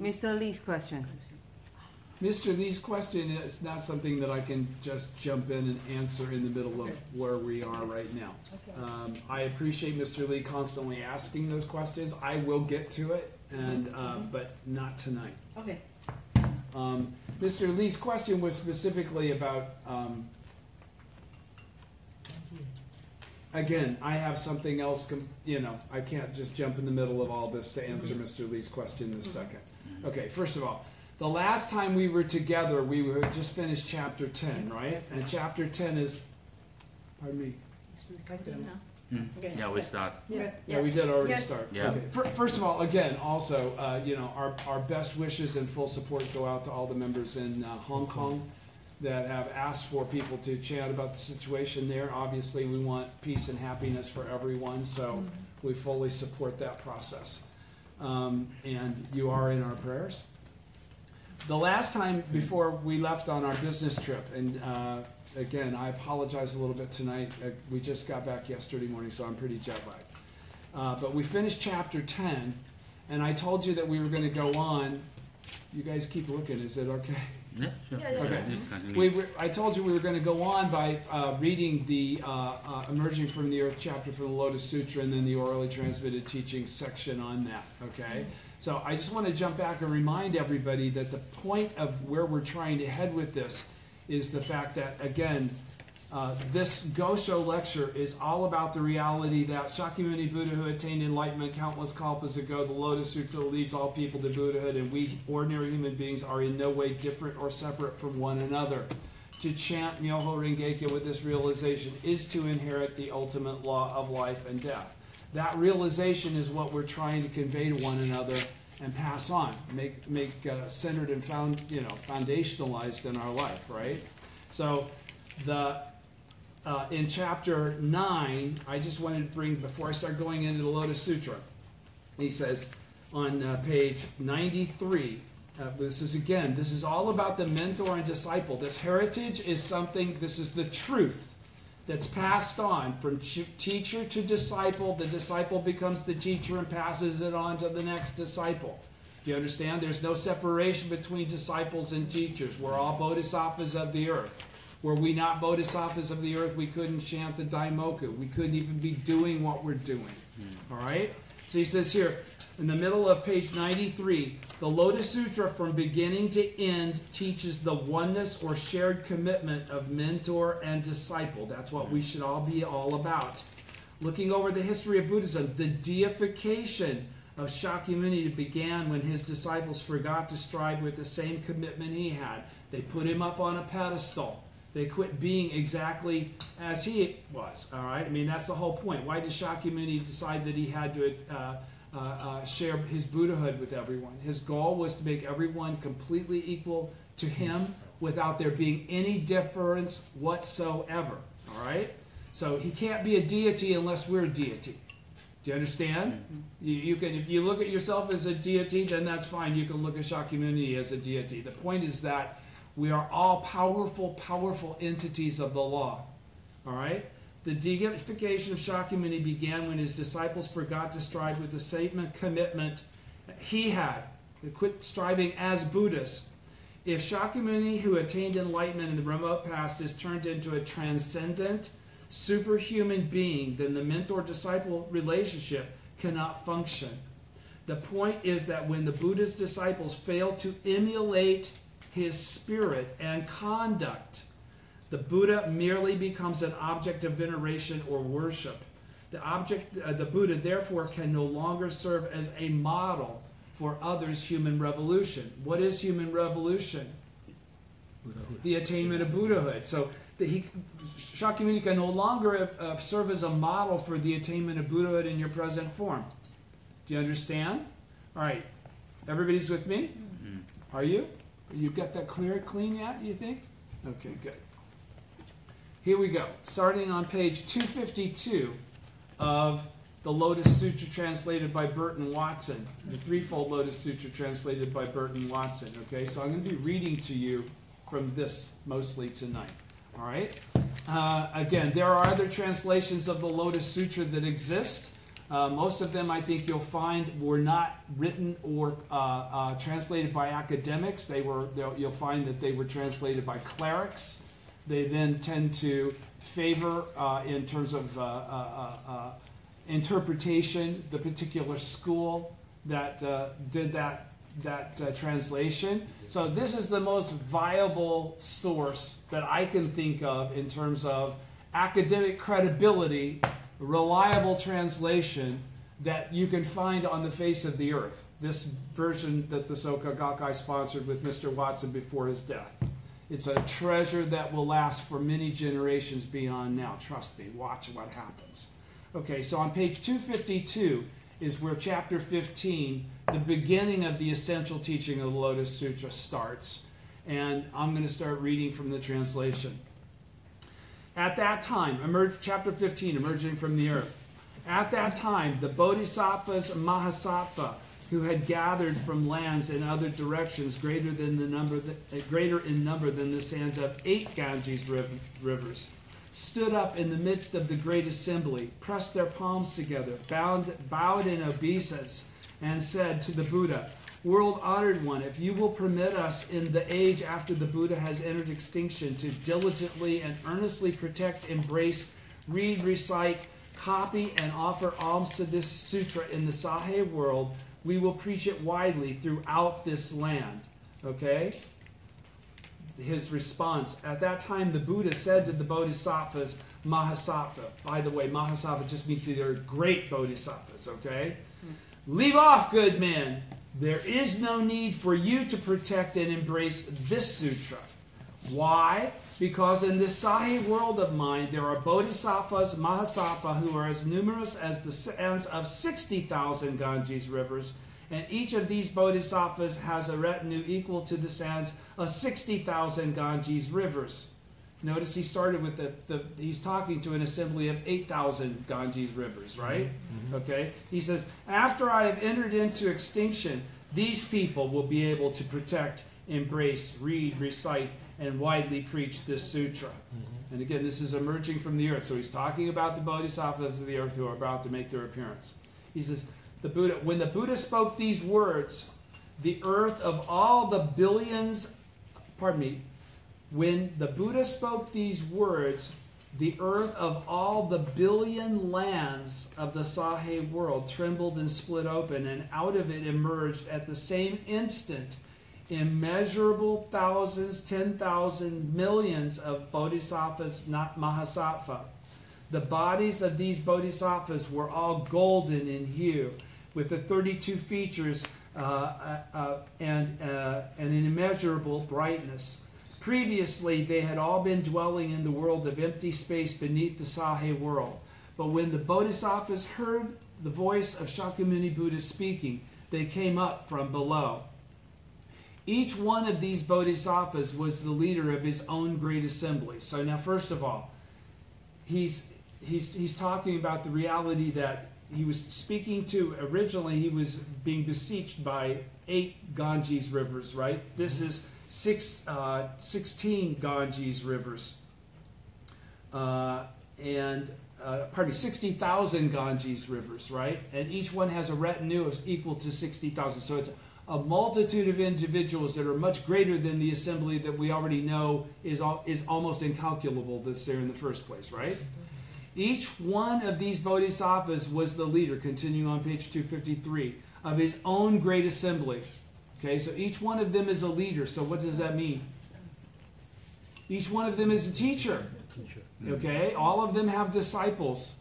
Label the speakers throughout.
Speaker 1: Mr. Lee's question.
Speaker 2: Mr. Lee's question is not something that I can just jump in and answer in the middle of where we are right now.
Speaker 3: Okay.
Speaker 2: I appreciate Mr. Lee constantly asking those questions. I will get to it, and but not tonight.
Speaker 3: Okay.
Speaker 2: Mr. Lee's question was specifically about, again, I have something else, I can't just jump in the middle of all this to answer Mr. Lee's question this second. Okay, first of all, the last time we were together, we just finished chapter 10, right? And chapter 10 is, pardon me?
Speaker 3: Okay.
Speaker 4: Yeah, we start.
Speaker 2: Yeah, we did already start.
Speaker 4: Yeah.
Speaker 2: Okay. First of all, again, also, our best wishes and full support go out to all the members in Hong Kong that have asked for people to chat about the situation there. Obviously, we want peace and happiness for everyone, so we fully support that process. And you are in our prayers. The last time before we left on our business trip, and again, I apologize a little bit tonight. We just got back yesterday morning, so I'm pretty jet lagged. But we finished chapter 10, and I told you that we were going to go on. You guys keep looking. Is it okay?
Speaker 4: Yeah, sure.
Speaker 2: Okay.
Speaker 4: Yeah,
Speaker 2: I told you we were going to go on by reading the Emerging from the Earth chapter from the Lotus Sutra and then the orally transmitted teaching section on that. Okay? So I just want to jump back and remind everybody that the point of where we're trying to head with this is the fact that, again, this Gosho lecture is all about the reality that Shakyamuni Buddha, who attained enlightenment countless kalpas ago, the Lotus Sutra leads all people to Buddhahood, and we ordinary human beings are in no way different or separate from one another. To chant Myoho Rengekyo with this realization is to inherit the ultimate law of life and death. That realization is what we're trying to convey to one another and pass on, make centered and foundationalized in our life, right? So in chapter 9, I just wanted to bring, before I start going into the Lotus Sutra, he says on page 93, this is all about the mentor and disciple. This heritage is something, this is the truth that's passed on from teacher to disciple. The disciple becomes the teacher and passes it on to the next disciple. Do you understand? There's no separation between disciples and teachers. We're all bodhisattvas of the earth. Were we not bodhisattvas of the earth, we couldn't chant the Daimoku. We couldn't even be doing what we're doing. All right? So he says here, in the middle of page 93, the Lotus Sutra from beginning to end teaches the oneness or shared commitment of mentor and disciple. That's what we should all be all about. Looking over the history of Buddhism, the deification of Shakyamuni began when his disciples forgot to strive with the same commitment he had. They put him up on a pedestal. They quit being exactly as he was. All right? I mean, that's the whole point. Why did Shakyamuni decide that he had to share his Buddhahood with everyone? His goal was to make everyone completely equal to him without there being any difference whatsoever. All right? So he can't be a deity unless we're a deity. Do you understand? You can, if you look at yourself as a deity, then that's fine. You can look at Shakyamuni as a deity. The point is that we are all powerful, powerful entities of the law. All right? The deification of Shakyamuni began when his disciples forgot to strive with the same commitment he had. They quit striving as Buddhists. If Shakyamuni, who attained enlightenment in the remote past, is turned into a transcendent, superhuman being, then the mentor-disciple relationship cannot function. The point is that when the Buddha's disciples fail to emulate his spirit and conduct, the Buddha merely becomes an object of veneration or worship. The Buddha, therefore, can no longer serve as a model for others' human revolution. What is human revolution? Buddhahood. The attainment of Buddhahood. So Shakyamuni can no longer serve as a model for the attainment of Buddhahood in your present form. Do you understand? All right. Everybody's with me? Are you? You got that clean yet, you think? Okay, good. Here we go. Starting on page 252 of the Lotus Sutra translated by Burton Watson, the Threefold Lotus Sutra translated by Burton Watson. Okay, so I'm going to be reading to you from this mostly tonight. All right? Again, there are other translations of the Lotus Sutra that exist. Most of them, I think you'll find, were not written or translated by academics. You'll find that they were translated by clerics. They then tend to favor, in terms of interpretation, the particular school that did that translation. So this is the most viable source that I can think of in terms of academic credibility, reliable translation that you can find on the face of the earth. This version that the Soka Gakkai sponsored with Mr. Watson before his death. It's a treasure that will last for many generations beyond now. Trust me, watch what happens. Okay, so on page 252 is where chapter 15, the beginning of the essential teaching of the Lotus Sutra, starts. And I'm going to start reading from the translation. At that time, chapter 15, emerging from the earth. At that time, the Bodhisattvas Mahasattva, who had gathered from lands in other directions greater in number than the sands of 8 Ganges rivers, stood up in the midst of the great assembly, pressed their palms together, bowed in obeisance, and said to the Buddha, "World-honored one, if you will permit us in the age after the Buddha has entered extinction to diligently and earnestly protect, embrace, read, recite, copy, and offer alms to this sutra in the Sahe world, we will preach it widely throughout this land." Okay? His response, at that time the Buddha said to the Bodhisattvas Mahasattva. By the way, Mahasattva just means they're great Bodhisattvas, okay? "Leave off, good men. There is no need for you to protect and embrace this sutra. Why? Because in this Sahi world of mine, there are Bodhisattvas Mahasattva who are as numerous as the sands of 60,000 Ganges rivers, and each of these Bodhisattvas has a retinue equal to the sands of 60,000 Ganges rivers." Notice he started with he's talking to an assembly of 8,000 Ganges rivers, right? Mm-hmm. Okay. He says, "After I have entered into extinction, these people will be able to protect, embrace, read, recite, and widely preach this sutra." Mm-hmm. And again, this is emerging from the earth. So he's talking about the Bodhisattvas of the earth who are about to make their appearance. He says, when the Buddha spoke these words, the earth of all the billions, when the Buddha spoke these words, the earth of all the billion lands of the Sahe world trembled and split open, and out of it emerged at the same instant immeasurable thousands, 10,000 millions of Bodhisattvas, not Mahasattva. The bodies of these Bodhisattvas were all golden in hue, with the 32 features and an immeasurable brightness. Previously, they had all been dwelling in the world of empty space beneath the Sahe world. But when the Bodhisattvas heard the voice of Shakyamuni Buddha speaking, they came up from below. Each one of these Bodhisattvas was the leader of his own great assembly. So now, first of all, he's talking about the reality that he was speaking to. Originally, he was being beseeched by 8 Ganges rivers, right? This is 16 Ganges rivers. 60,000 Ganges rivers, right? And each one has a retinue of equal to 60,000. So it's a multitude of individuals that are much greater than the assembly that we already know is almost incalculable that's there in the first place, right? Each one of these Bodhisattvas was the leader, continuing on page 253, of his own great assembly. Okay, so each one of them is a leader. So what does that mean? Each one of them is a teacher. Okay, all of them have disciples.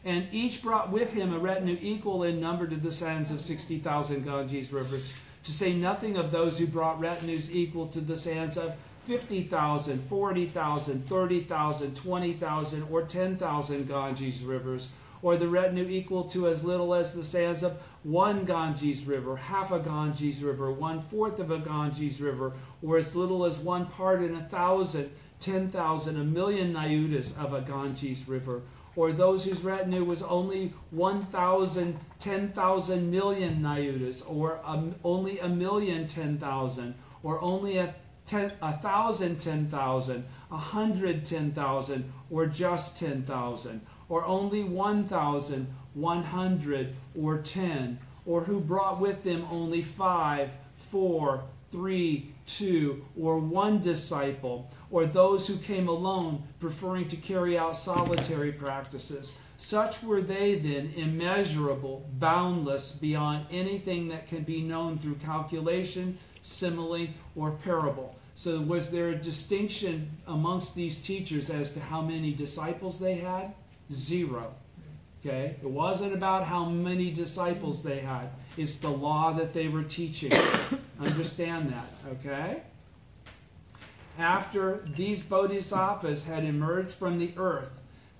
Speaker 2: And each brought with him a retinue equal in number to the sands of 60,000 Ganges rivers, to say nothing of those who brought retinues equal to the sands of 50,000, 40,000, 30,000, 20,000, or 10,000 Ganges rivers, or the retinue equal to as little as the sands of 1 Ganges river, half a Ganges river, 1/4 of a Ganges river, or as little as 1 part in 1,000, 10,000, 1,000,000 Nayutas of a Ganges river, or those whose retinue was only 1,000, 10,000 million Nayutas, or only 1,000,000 10,000, or only 1,000 10,000, 100 10,000, or just 10,000, or only 1,000, 100, or 10, or who brought with them only 5, 4, 3, 2, or 1 disciple, or those who came alone, preferring to carry out solitary practices. Such were they then, immeasurable, boundless, beyond anything that can be known through calculation, simile, or parable. So was there a distinction amongst these teachers as to how many disciples they had? 0. Okay? It wasn't about how many disciples they had. It's the law that they were teaching. Understand that, okay? After these bodhisattvas had emerged from the earth,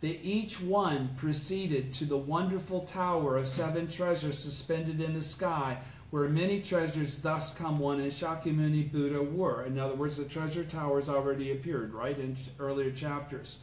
Speaker 2: they each one proceeded to the wonderful tower of 7 treasures suspended in the sky, where many treasures thus come one and Shakyamuni Buddha were. In other words, the treasure towers already appeared, right, in earlier chapters.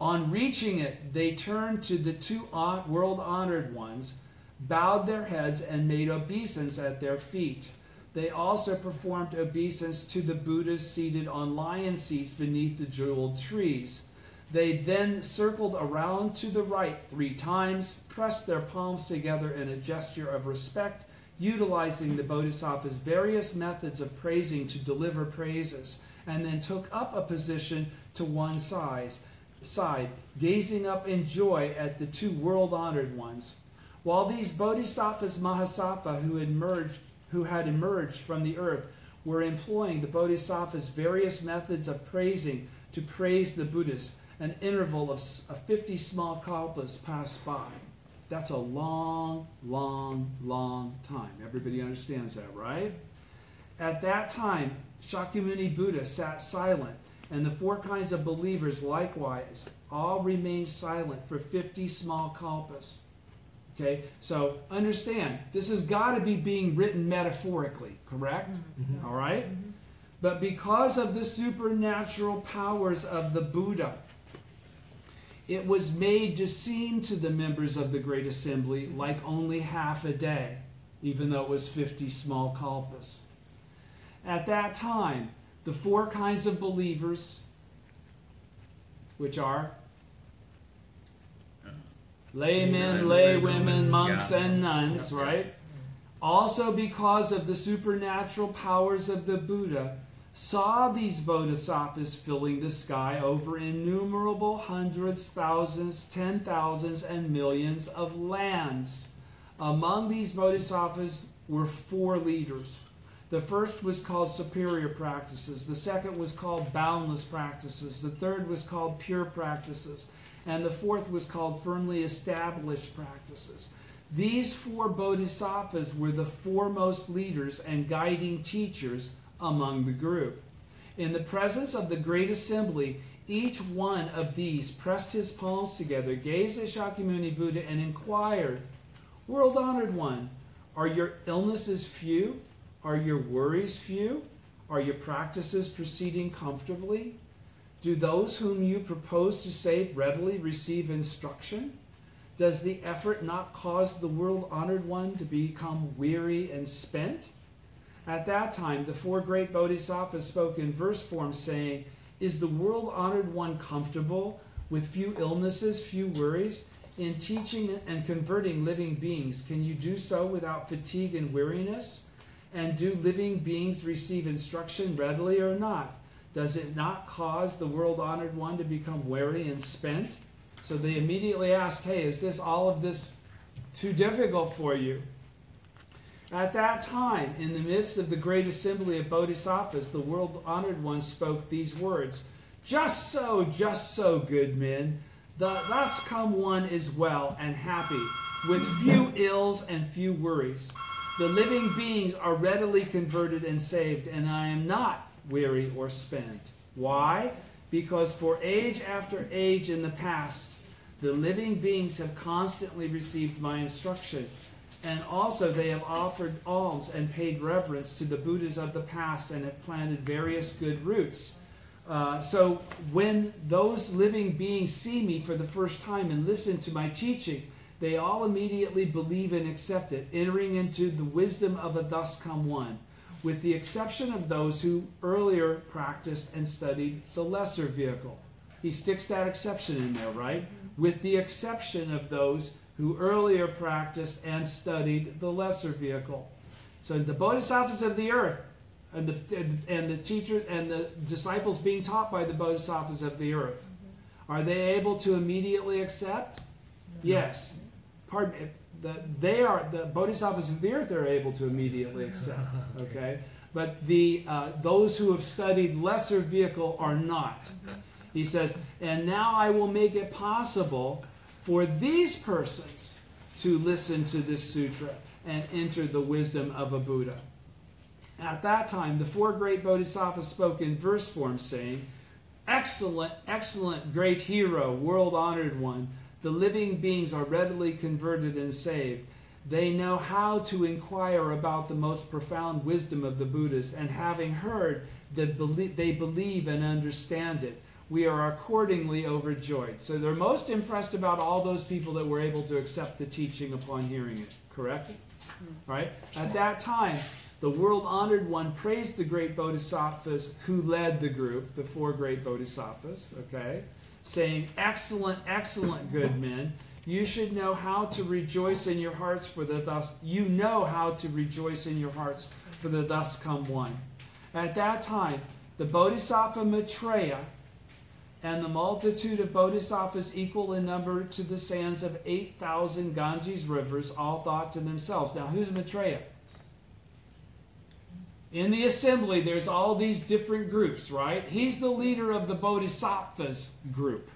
Speaker 2: On reaching it, they turned to the 2 world-honored ones, bowed their heads, and made obeisance at their feet. They also performed obeisance to the Buddhas seated on lion seats beneath the jeweled trees. They then circled around to the right 3 times, pressed their palms together in a gesture of respect, utilizing the Bodhisattva's various methods of praising to deliver praises, and then took up a position to one side, gazing up in joy at the 2 world-honored ones. While these Bodhisattvas Mahasattva who had emerged from the earth were employing the Bodhisattva's various methods of praising to praise the Buddhas, an interval of 50 small kalpas passed by. That's a long, long, long time. Everybody understands that, right? At that time, Shakyamuni Buddha sat silent, and the 4 kinds of believers likewise all remained silent for 50 small kalpas. Okay, so understand, this has got to be being written metaphorically, correct? Mm-hmm. All right? Mm-hmm. But because of the supernatural powers of the Buddha, it was made to seem to the members of the Great Assembly like only half a day, even though it was 50 small kalpas. At that time, the 4 kinds of believers, which are laymen, laywomen, monks, and nuns, right? Also because of the supernatural powers of the Buddha, saw these bodhisattvas filling the sky over innumerable hundreds, thousands, 10,000s, and millions of lands. Among these bodhisattvas were 4 leaders. The first was called superior practices. The second was called boundless practices. The third was called pure practices. And the fourth was called firmly established practices. These 4 bodhisattvas were the foremost leaders and guiding teachers among the group. In the presence of the Great Assembly, each one of these pressed his palms together, gazed at Shakyamuni Buddha, and inquired, "World-honored one, are your illnesses few? Are your worries few? Are your practices proceeding comfortably? Do those whom you propose to save readily receive instruction? Does the effort not cause the world-honored one to become weary and spent?" At that time, the 4 great bodhisattvas spoke in verse form, saying, "Is the world-honored one comfortable with few illnesses, few worries? In teaching and converting living beings, can you do so without fatigue and weariness? And do living beings receive instruction readily or not? Does it not cause the world-honored one to become weary and spent?" So they immediately asked, "Hey, is this all of this too difficult for you?" At that time, in the midst of the great assembly of bodhisattvas, the world-honored one spoke these words, just so, good men. Thus come one is well and happy, with few ills and few worries. The living beings are readily converted and saved, and I am not weary or spent. Why? Because for age after age in the past, the living beings have constantly received my instruction, and also they have offered alms and paid reverence to the Buddhas of the past and have planted various good roots. So when those living beings see me for the first time and listen to my teaching, they all immediately believe and accept it, entering into the wisdom of a thus come one, with the exception of those who earlier practiced and studied the lesser vehicle. He sticks that exception in there, right? With the exception of those who earlier practiced and studied the lesser vehicle. So the bodhisattvas of the earth, and the teachers and the disciples being taught by the bodhisattvas of the earth, are they able to immediately accept? Yes. Pardon me. The bodhisattvas of the earth are able to immediately accept. Okay, but those who have studied lesser vehicle are not. He says, and now I will make it possible for these persons to listen to this sutra and enter the wisdom of a Buddha. At that time, the four great bodhisattvas spoke in verse form, saying, excellent, excellent, great hero, world-honored one, the living beings are readily converted and saved. They know how to inquire about the most profound wisdom of the Buddhas, and having heard, they believe and understand it. We are accordingly overjoyed. So they're most impressed about all those people that were able to accept the teaching upon hearing it. Correct? Right? At that time, the world-honored one praised the great bodhisattvas who led the group, the four great bodhisattvas, okay, saying, excellent, excellent, good men. You should know how to rejoice in your hearts for the thus. You know how to rejoice in your hearts for the thus come one. At that time, the bodhisattva Maitreya and the multitude of bodhisattvas equal in number to the sands of 8,000 Ganges rivers all thought to themselves. Now, who's Maitreya? In the assembly, there's all these different groups, right? He's the leader of the bodhisattvas group,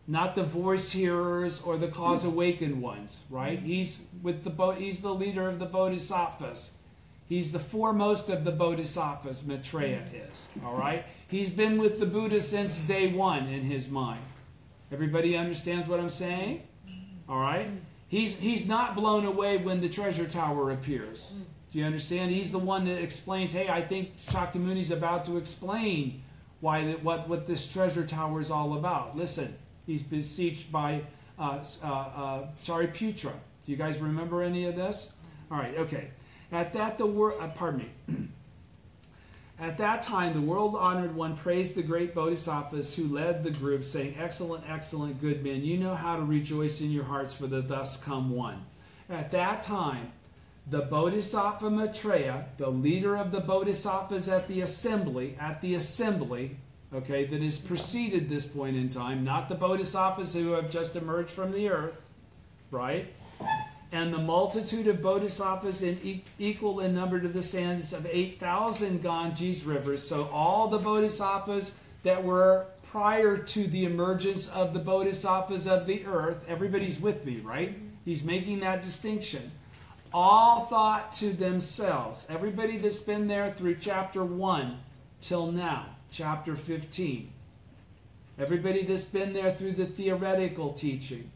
Speaker 2: not the voice hearers or the cause awakened ones, right? He's the leader of the bodhisattvas. He's the foremost of the bodhisattvas, Maitreya is, all right? He's been with the Buddha since day one in his mind. Everybody understands what I'm saying? All right? He's not blown away when the treasure tower appears. Do you understand? He's the one that explains, hey, I think Shakyamuni's about to explain what this treasure tower is all about. Listen, he's beseeched by Shariputra. Do you guys remember any of this? All right, okay. At that time, the world-honored one praised the great bodhisattvas who led the group, saying, excellent, excellent, good men, you know how to rejoice in your hearts for the thus come one. At that time, the bodhisattva Maitreya, the leader of the bodhisattvas at the assembly, okay, that has preceded this point in time, not the bodhisattvas who have just emerged from the earth, right? And the multitude of bodhisattvas equal in number to the sands of 8,000 Ganges rivers. So all the bodhisattvas that were prior to the emergence of the bodhisattvas of the earth, everybody's with me, right? He's making that distinction. All thought to themselves. Everybody that's been there through chapter 1 till now, chapter 15. Everybody that's been there through the theoretical teaching.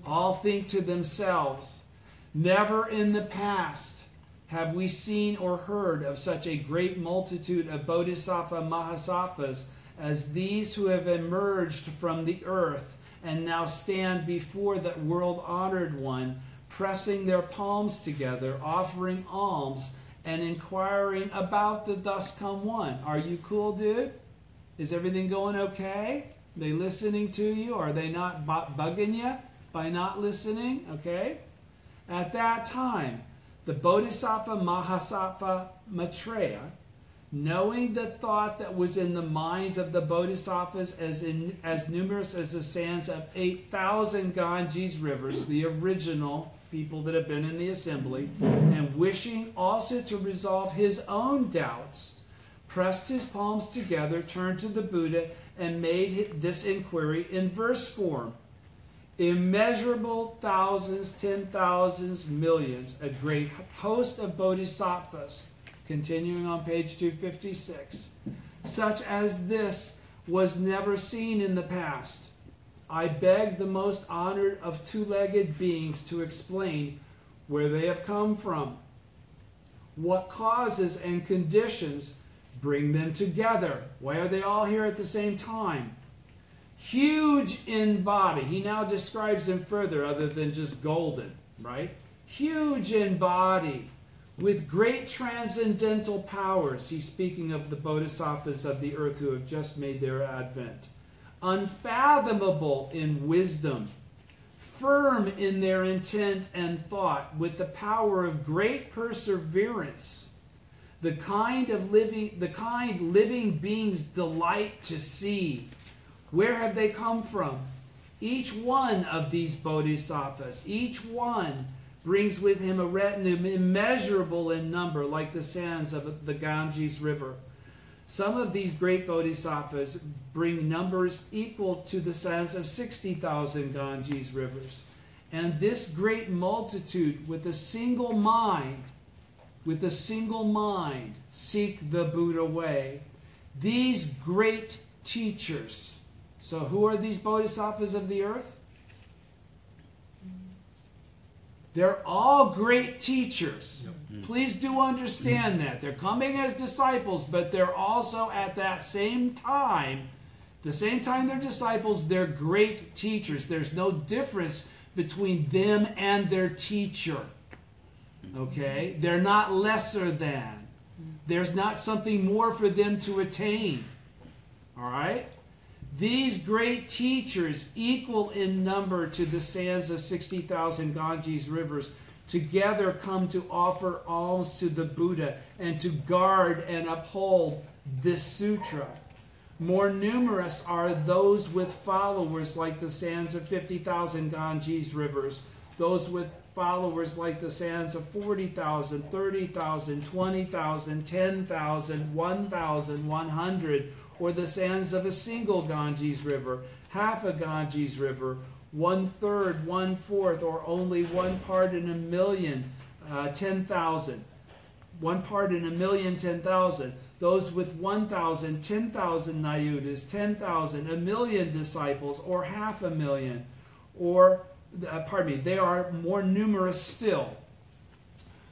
Speaker 2: All think to themselves, never in the past have we seen or heard of such a great multitude of bodhisattva mahasattvas as these who have emerged from the earth and now stand before the world-honored one, pressing their palms together, offering alms, and inquiring about the thus come one. Are you cool, dude? Is everything going okay? Are they listening to you? Are they not bugging you by not listening? Okay? At that time, the Bodhisattva Mahasattva Maitreya, knowing the thought that was in the minds of the Bodhisattvas as numerous as the sands of 8,000 Ganges rivers, the original people that have been in the assembly, and wishing also to resolve his own doubts, pressed his palms together, turned to the Buddha, and made this inquiry in verse form. Immeasurable thousands, 10,000s, millions, a great host of bodhisattvas, continuing on page 256, such as this was never seen in the past. I beg the most honored of two-legged beings to explain where they have come from, what causes and conditions bring them together. Why are they all here at the same time? Huge in body. He now describes them further other than just golden, right? Huge in body, with great transcendental powers. He's speaking of the bodhisattvas of the earth who have just made their advent. Unfathomable in wisdom, firm in their intent and thought, with the power of great perseverance, the kind living beings delight to see. Where have they come from? Each one of these bodhisattvas, each one brings with him a retinue immeasurable in number, like the sands of the Ganges River. Some of these great bodhisattvas bring numbers equal to the sands of 60,000 Ganges rivers. And this great multitude, with a single mind, seek the Buddha way. These great teachers. So who are these bodhisattvas of the earth? They're all great teachers. Yep. Please do understand that. They're coming as disciples, but they're also at that same time, the same time they're disciples, they're great teachers. There's no difference between them and their teacher. Okay? They're not lesser than. There's not something more for them to attain. All right? These great teachers, equal in number to the sands of 60,000 Ganges rivers, together come to offer alms to the Buddha and to guard and uphold this sutra. More numerous are those with followers like the sands of 50,000 Ganges rivers, those with followers like the sands of 40,000, 30,000, 20,000, 10,000, 1,100, or the sands of a single Ganges river, half a Ganges river, 1/3, 1/4, or only 1 part in a million, 10,000. 1 part in a million, 10,000. Those with 1,000, 10,000 nayutas, 10,000, a million disciples, or 500,000, or, they are more numerous still.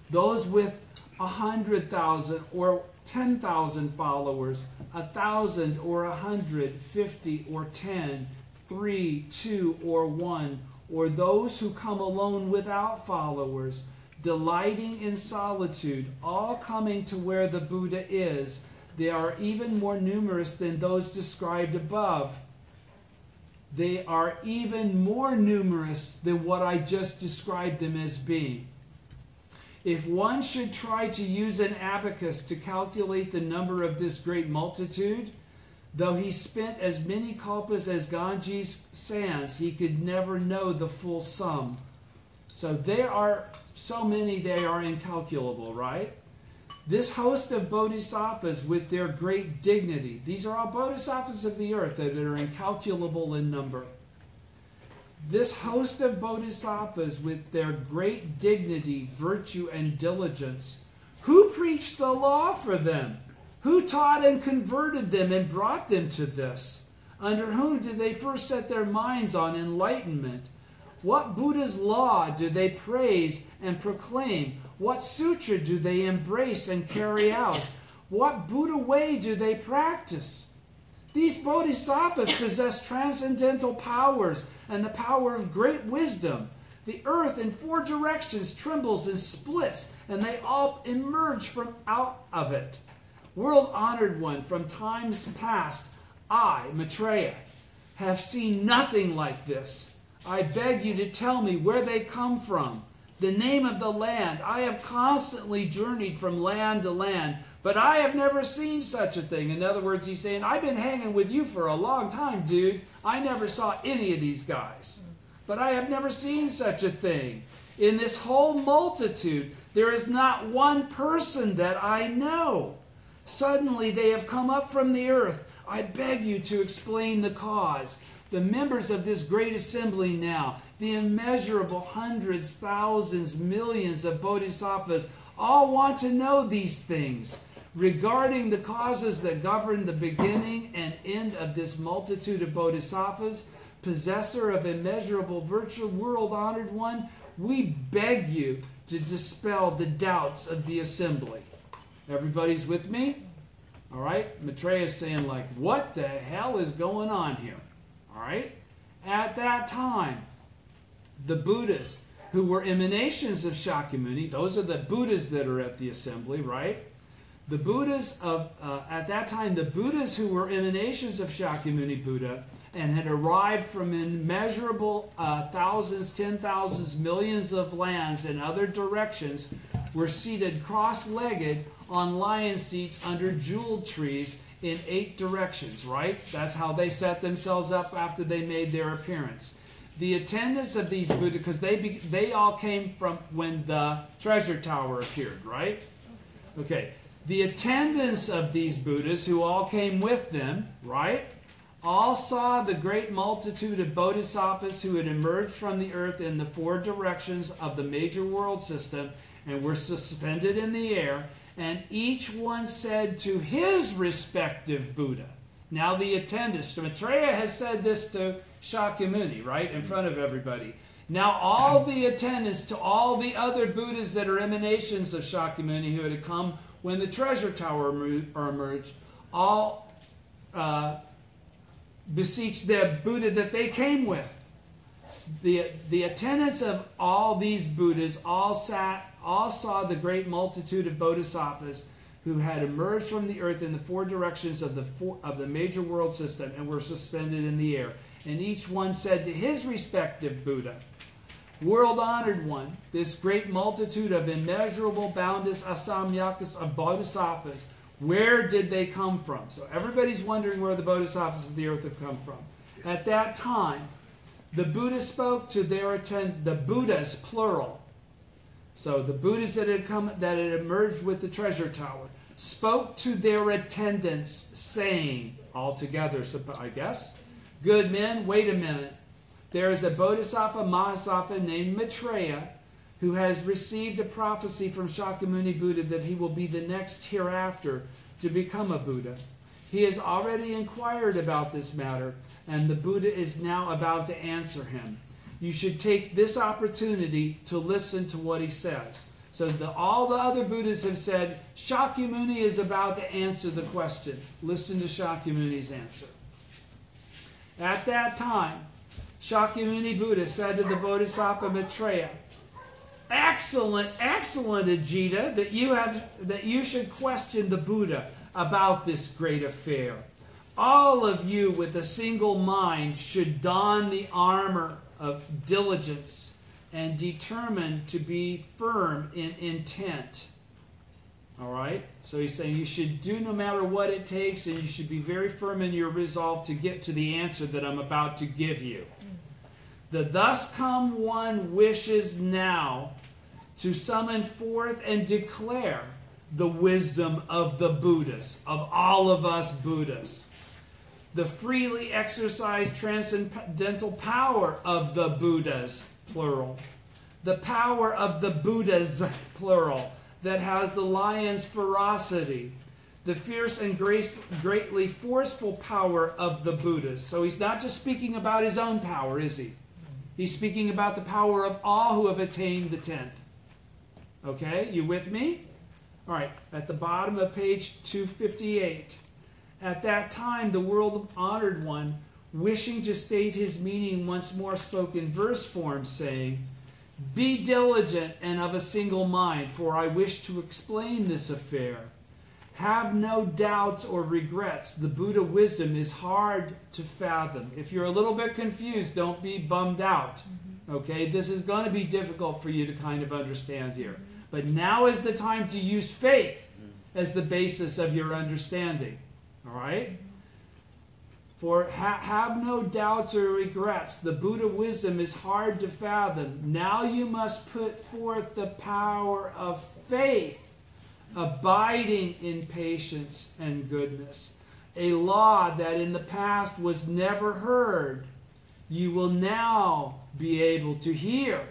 Speaker 2: Those with 100,000 or 10,000 followers, 1,000 or 100, 50 or 10, 3, 2 or 1, or those who come alone without followers, delighting in solitude, all coming to where the Buddha is. They are even more numerous than those described above. They are even more numerous than what I just described them as being. If one should try to use an abacus to calculate the number of this great multitude, though he spent as many kalpas as Ganges sands, he could never know the full sum. So there are so many, they are incalculable, right? This host of bodhisattvas with their great dignity, these are all bodhisattvas of the earth that are incalculable in number. This host of bodhisattvas with their great dignity, virtue, and diligence, who preached the law for them? Who taught and converted them and brought them to this? Under whom did they first set their minds on enlightenment? What Buddha's law do they praise and proclaim? What sutra do they embrace and carry out? What Buddha way do they practice? These bodhisattvas possess transcendental powers and the power of great wisdom. The earth in 4 directions trembles and splits, and they all emerge from out of it. World-honored one, from times past, I, Maitreya, have seen nothing like this. I beg you to tell me where they come from. The name of the land. I have constantly journeyed from land to land, but I have never seen such a thing. In other words, he's saying, I've been hanging with you for a long time, dude. I never saw any of these guys. But I have never seen such a thing. In this whole multitude, there is not one person that I know. Suddenly they have come up from the earth. I beg you to explain the cause. The members of this great assembly now, the immeasurable hundreds, thousands, millions of bodhisattvas, all want to know these things. Regarding the causes that govern the beginning and end of this multitude of bodhisattvas, possessor of immeasurable virtue, world-honored one, we beg you to dispel the doubts of the assembly. Everybody's with me? All right? Maitreya is saying, like, what the hell is going on here? All right? At that time, the Buddhas, who were emanations of Shakyamuni, those are the Buddhas that are at the assembly, right? The Buddhas of, at that time, the Buddhas who were emanations of Shakyamuni Buddha and had arrived from immeasurable thousands, 10,000s, millions of lands in other directions, were seated cross-legged on lion seats under jewel trees in 8 directions, right? That's how they set themselves up after they made their appearance. The attendants of these Buddhas, because they all came from when the treasure tower appeared, right? Okay. The attendants of these Buddhas, who all came with them, right, all saw the great multitude of bodhisattvas who had emerged from the earth in the 4 directions of the major world system and were suspended in the air, and each one said to his respective Buddha. Now the attendants, Maitreya has said this to Shakyamuni, right, in front of everybody. Now all the attendants to all the other Buddhas that are emanations of Shakyamuni who had come when the treasure tower emerged, all beseeched the Buddha that they came with. The attendants of all these Buddhas all saw the great multitude of bodhisattvas who had emerged from the earth in the 4 directions of the major world system and were suspended in the air. And each one said to his respective Buddha, world-honored one, this great multitude of immeasurable, boundless, asamyakas of bodhisattvas, where did they come from? So everybody's wondering where the bodhisattvas of the earth have come from. At that time, the Buddha spoke to the Buddhas, plural. So the Buddhas that had emerged with the treasure tower, spoke to their attendants, saying, all together, I guess, good men, wait a minute. There is a bodhisattva, mahasattva named Maitreya, who has received a prophecy from Shakyamuni Buddha that he will be the next hereafter to become a Buddha. He has already inquired about this matter, and the Buddha is now about to answer him. You should take this opportunity to listen to what he says. So all the other Buddhas have said, Shakyamuni is about to answer the question. Listen to Shakyamuni's answer. At that time, Shakyamuni Buddha said to the Bodhisattva Maitreya, excellent, excellent, Ajita, that you should question the Buddha about this great affair. All of you with a single mind should don the armor of diligence and determine to be firm in intent. All right? So he's saying you should do no matter what it takes, and you should be very firm in your resolve to get to the answer that I'm about to give you. The thus come one wishes now to summon forth and declare the wisdom of the Buddhas, of all of us Buddhas. The freely exercised transcendental power of the Buddhas, plural. The power of the Buddhas, plural, that has the lion's ferocity. The fierce and greatly forceful power of the Buddhas. So he's not just speaking about his own power, is he? He's speaking about the power of all who have attained the 10th. Okay, you with me? All right, at the bottom of page 258. At that time, the world-honored one, wishing to state his meaning once more, spoke in verse form, saying, be diligent and of a single mind, for I wish to explain this affair. Have no doubts or regrets. The Buddha wisdom is hard to fathom. If you're a little bit confused, don't be bummed out. Okay, this is going to be difficult for you to kind of understand here. But now is the time to use faith as the basis of your understanding. All right? For have no doubts or regrets. The Buddha wisdom is hard to fathom. Now you must put forth the power of faith, abiding in patience and goodness. A law that in the past was never heard, you will now be able to hear.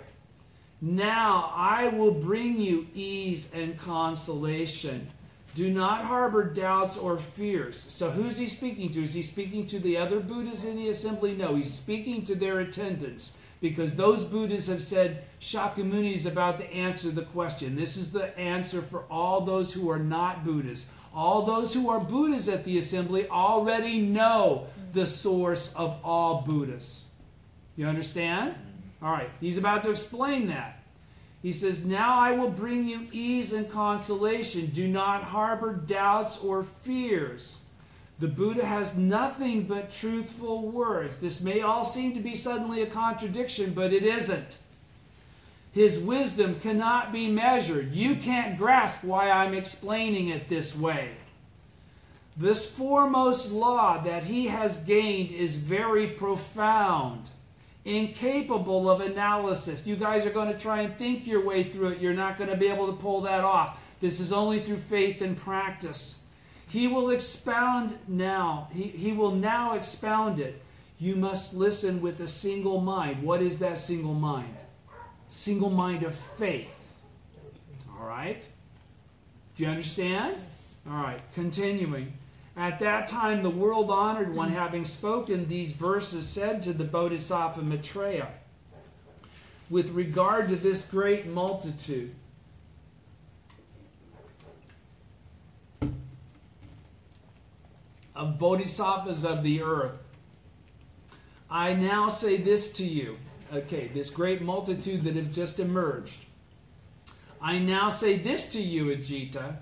Speaker 2: Now I will bring you ease and consolation. Do not harbor doubts or fears. So who's he speaking to? Is he speaking to the other Buddhas in the assembly? No, he's speaking to their attendants, because those Buddhas have said Shakyamuni is about to answer the question. This is the answer for all those who are not Buddhas. All those who are Buddhas at the assembly already know the source of all Buddhas. You understand? All right, he's about to explain that. He says, now I will bring you ease and consolation. Do not harbor doubts or fears. The Buddha has nothing but truthful words. This may all seem to be suddenly a contradiction, but it isn't. His wisdom cannot be measured. You can't grasp why I'm explaining it this way. This foremost law that he has gained is very profound, incapable of analysis. You guys are going to try and think your way through it. You're not going to be able to pull that off. This is only through faith and practice. He will expound now. He will now expound it. You must listen with a single mind. What is that single mind? Single mind of faith. All right? Do you understand? All right, continuing. At that time, the world-honored one, having spoken these verses, said to the Bodhisattva Maitreya, with regard to this great multitude, of bodhisattvas of the earth, I now say this to you. Okay, this great multitude that have just emerged. I now say this to you, Ajita.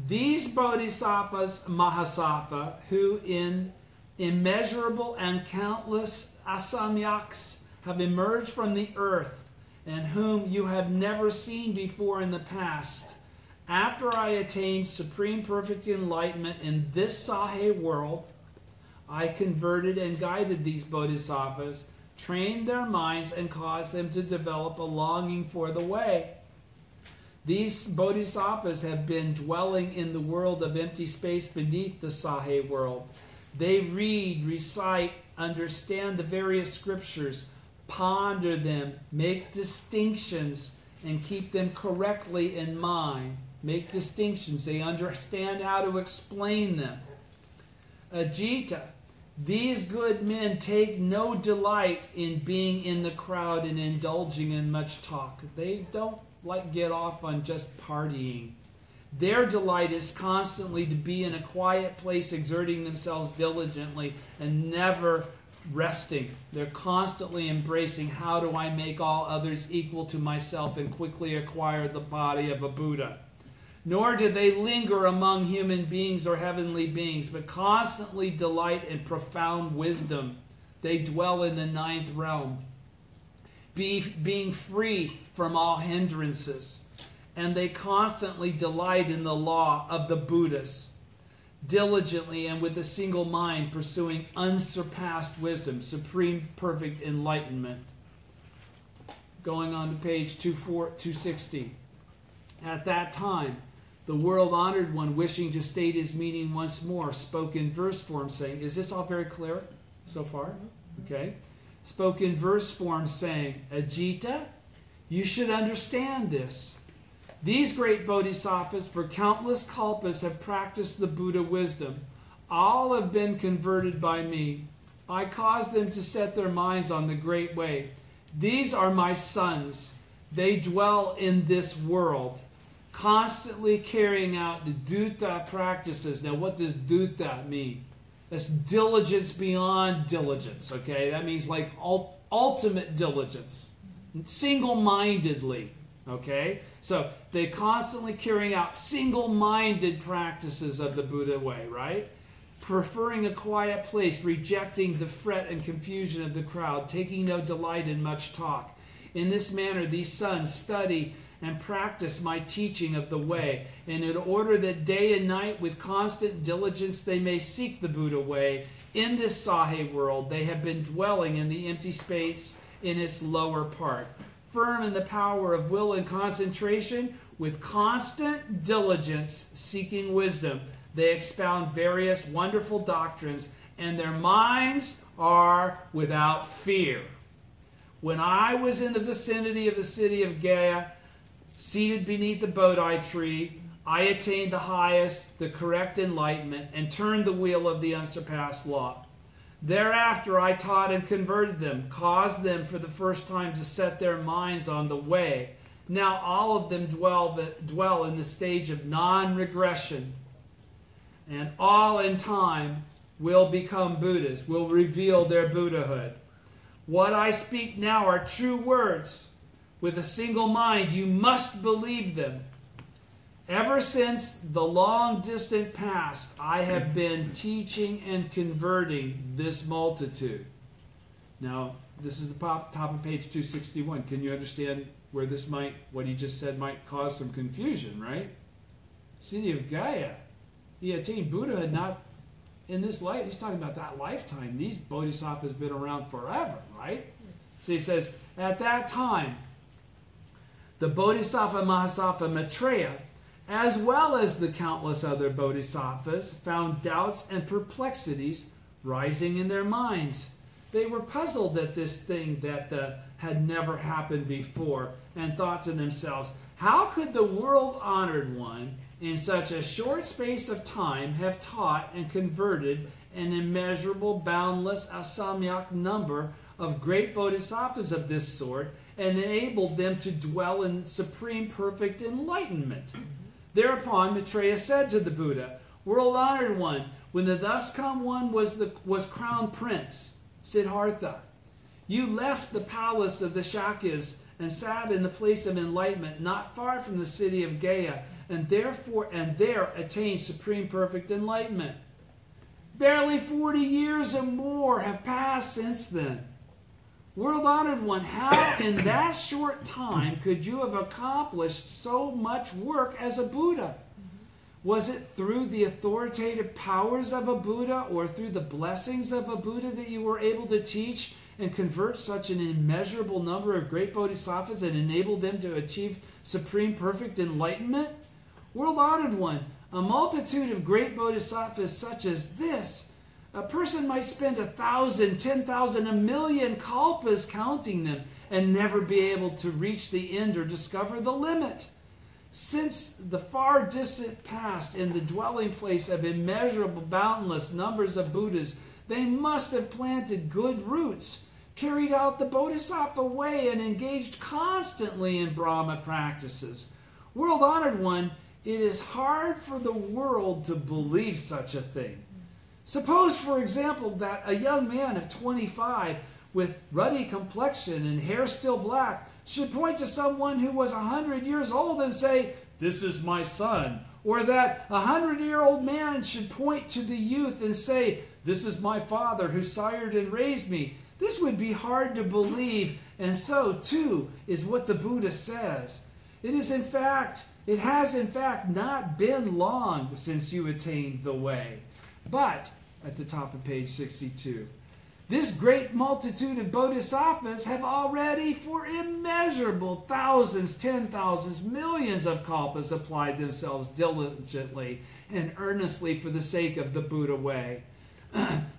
Speaker 2: These bodhisattvas, Mahasattva, who in immeasurable and countless asamyaks have emerged from the earth, and whom you have never seen before in the past, after I attained supreme perfect enlightenment in this Sahe world, I converted and guided these bodhisattvas, trained their minds, and caused them to develop a longing for the way. These bodhisattvas have been dwelling in the world of empty space beneath the Sahe world. They read, recite, understand the various scriptures, ponder them, make distinctions, and keep them correctly in mind. Make distinctions. They understand how to explain them. Ajita, these good men take no delight in being in the crowd and indulging in much talk. They don't get off on just partying. Their delight is constantly to be in a quiet place, exerting themselves diligently and never resting. They're constantly embracing, how do I make all others equal to myself and quickly acquire the body of a Buddha. Nor do they linger among human beings or heavenly beings, but constantly delight in profound wisdom. They dwell in the ninth realm, being free from all hindrances. And they constantly delight in the law of the Buddhas, diligently and with a single mind pursuing unsurpassed wisdom, supreme perfect enlightenment. Going on to page 260. At that time, the world-honored one, wishing to state his meaning once more, spoke in verse form, saying, is this all very clear so far? Okay. Spoke in verse form, saying, Ajita, you should understand this. These great bodhisattvas for countless kalpas have practiced the Buddha wisdom. All have been converted by me. I caused them to set their minds on the great way. These are my sons. They dwell in this world, constantly carrying out the dutta practices. Now, what does dutta mean? That's diligence beyond diligence, okay? That means like ultimate diligence, single-mindedly, okay? So they constantly carrying out single-minded practices of the Buddha way, right? Preferring a quiet place, rejecting the fret and confusion of the crowd, taking no delight in much talk. In this manner, these sons study and practice my teaching of the way, and in order that day and night with constant diligence they may seek the Buddha way, in this Sahe world they have been dwelling in the empty space in its lower part. Firm in the power of will and concentration, with constant diligence seeking wisdom, they expound various wonderful doctrines, and their minds are without fear. When I was in the vicinity of the city of Gaya, seated beneath the Bodhi tree, I attained the highest, the correct enlightenment, and turned the wheel of the unsurpassed law. Thereafter I taught and converted them, caused them for the first time to set their minds on the way. Now all of them dwell in the stage of non-regression, and all in time will become Buddhas, will reveal their Buddhahood. What I speak now are true words. With a single mind, you must believe them. Ever since the long distant past, I have been teaching and converting this multitude. Now, this is the top of page 261. Can you understand where this might, what he just said might cause some confusion, right? City of Gaia. He attained Buddhahood not in this life. He's talking about that lifetime. These bodhisattvas have been around forever, right? So he says, at that time, the Bodhisattva Mahasattva Maitreya, as well as the countless other bodhisattvas, found doubts and perplexities rising in their minds. They were puzzled at this thing that had never happened before, and thought to themselves, how could the world-honored one, in such a short space of time, have taught and converted an immeasurable, boundless, asamyak number of great bodhisattvas of this sort, and enabled them to dwell in supreme perfect enlightenment? Thereupon Maitreya said to the Buddha, world-honored one, when the thus come one was crowned prince, Siddhartha, you left the palace of the Shakyas and sat in the place of enlightenment not far from the city of Gaya, and there attained supreme perfect enlightenment. Barely 40 years or more have passed since then. World-honored one, how in that short time could you have accomplished so much work as a Buddha? Was it through the authoritative powers of a Buddha or through the blessings of a Buddha that you were able to teach and convert such an immeasurable number of great bodhisattvas and enable them to achieve supreme perfect enlightenment? World-honored one, a multitude of great bodhisattvas such as this, a person might spend 1,000, 10,000, 1,000,000 kalpas counting them and never be able to reach the end or discover the limit. Since the far distant past, in the dwelling place of immeasurable, boundless numbers of Buddhas, they must have planted good roots, carried out the Bodhisattva way, and engaged constantly in Brahma practices. World-honored one, it is hard for the world to believe such a thing. Suppose, for example, that a young man of 25 with ruddy complexion and hair still black should point to someone who was 100 years old and say, "This is my son." Or that a 100-year-old man should point to the youth and say, "This is my father who sired and raised me." This would be hard to believe, and so too is what the Buddha says. It has in fact not been long since you attained the way. But, at the top of page 62, this great multitude of bodhisattvas have already for immeasurable thousands, 10,000s, millions of kalpas applied themselves diligently and earnestly for the sake of the Buddha way.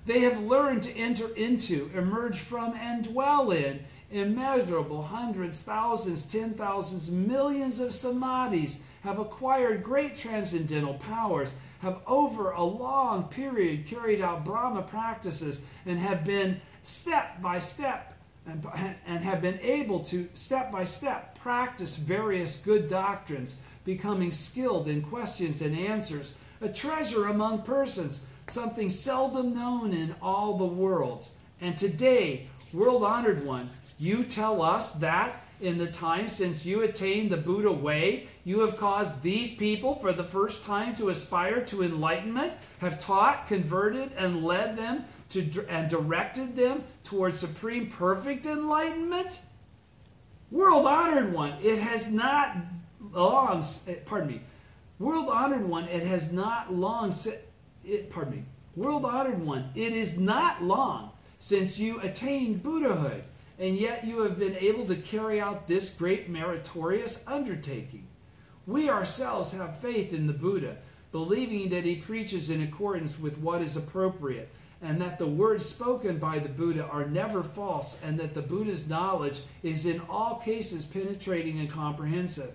Speaker 2: They have learned to enter into, emerge from, and dwell in immeasurable hundreds, thousands, 10,000s, millions of samadhis, have acquired great transcendental powers, have over a long period carried out Brahma practices, and have been step by step and have been able to step by step practice various good doctrines, becoming skilled in questions and answers, a treasure among persons, something seldom known in all the worlds. And today, world-honored one, you tell us that in the time since you attained the Buddha way, you have caused these people for the first time to aspire to enlightenment, have taught, converted, and led them to and directed them towards supreme perfect enlightenment? World-honored one, it has not long, world-honored one, it has not long, world-honored one, it is not long since you attained Buddhahood, and yet you have been able to carry out this great meritorious undertaking. We ourselves have faith in the Buddha, believing that he preaches in accordance with what is appropriate, and that the words spoken by the Buddha are never false, and that the Buddha's knowledge is in all cases penetrating and comprehensive.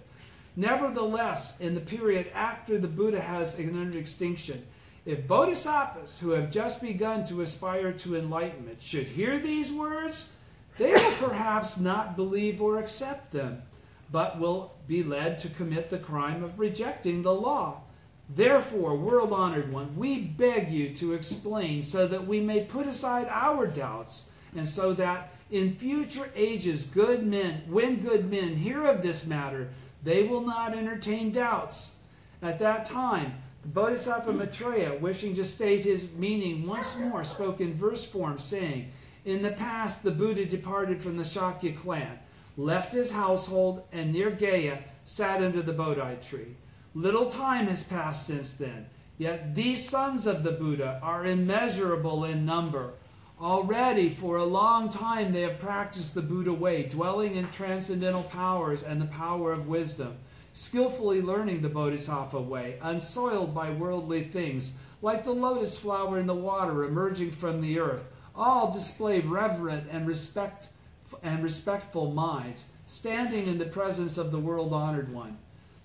Speaker 2: Nevertheless, in the period after the Buddha has entered extinction, if bodhisattvas who have just begun to aspire to enlightenment should hear these words, they will perhaps not believe or accept them, but will be led to commit the crime of rejecting the law. Therefore, world-honored one, we beg you to explain so that we may put aside our doubts, and so that in future ages when good men hear of this matter, they will not entertain doubts. At that time, the Bodhisattva Maitreya, wishing to state his meaning once more, spoke in verse form, saying, "In the past, the Buddha departed from the Shakya clan, left his household, and near Gaya sat under the Bodhi tree. Little time has passed since then, yet these sons of the Buddha are immeasurable in number. Already for a long time they have practiced the Buddha way, dwelling in transcendental powers and the power of wisdom, skillfully learning the Bodhisattva way, unsoiled by worldly things, like the lotus flower in the water emerging from the earth. All display reverent and respectful minds, standing in the presence of the world-honored one.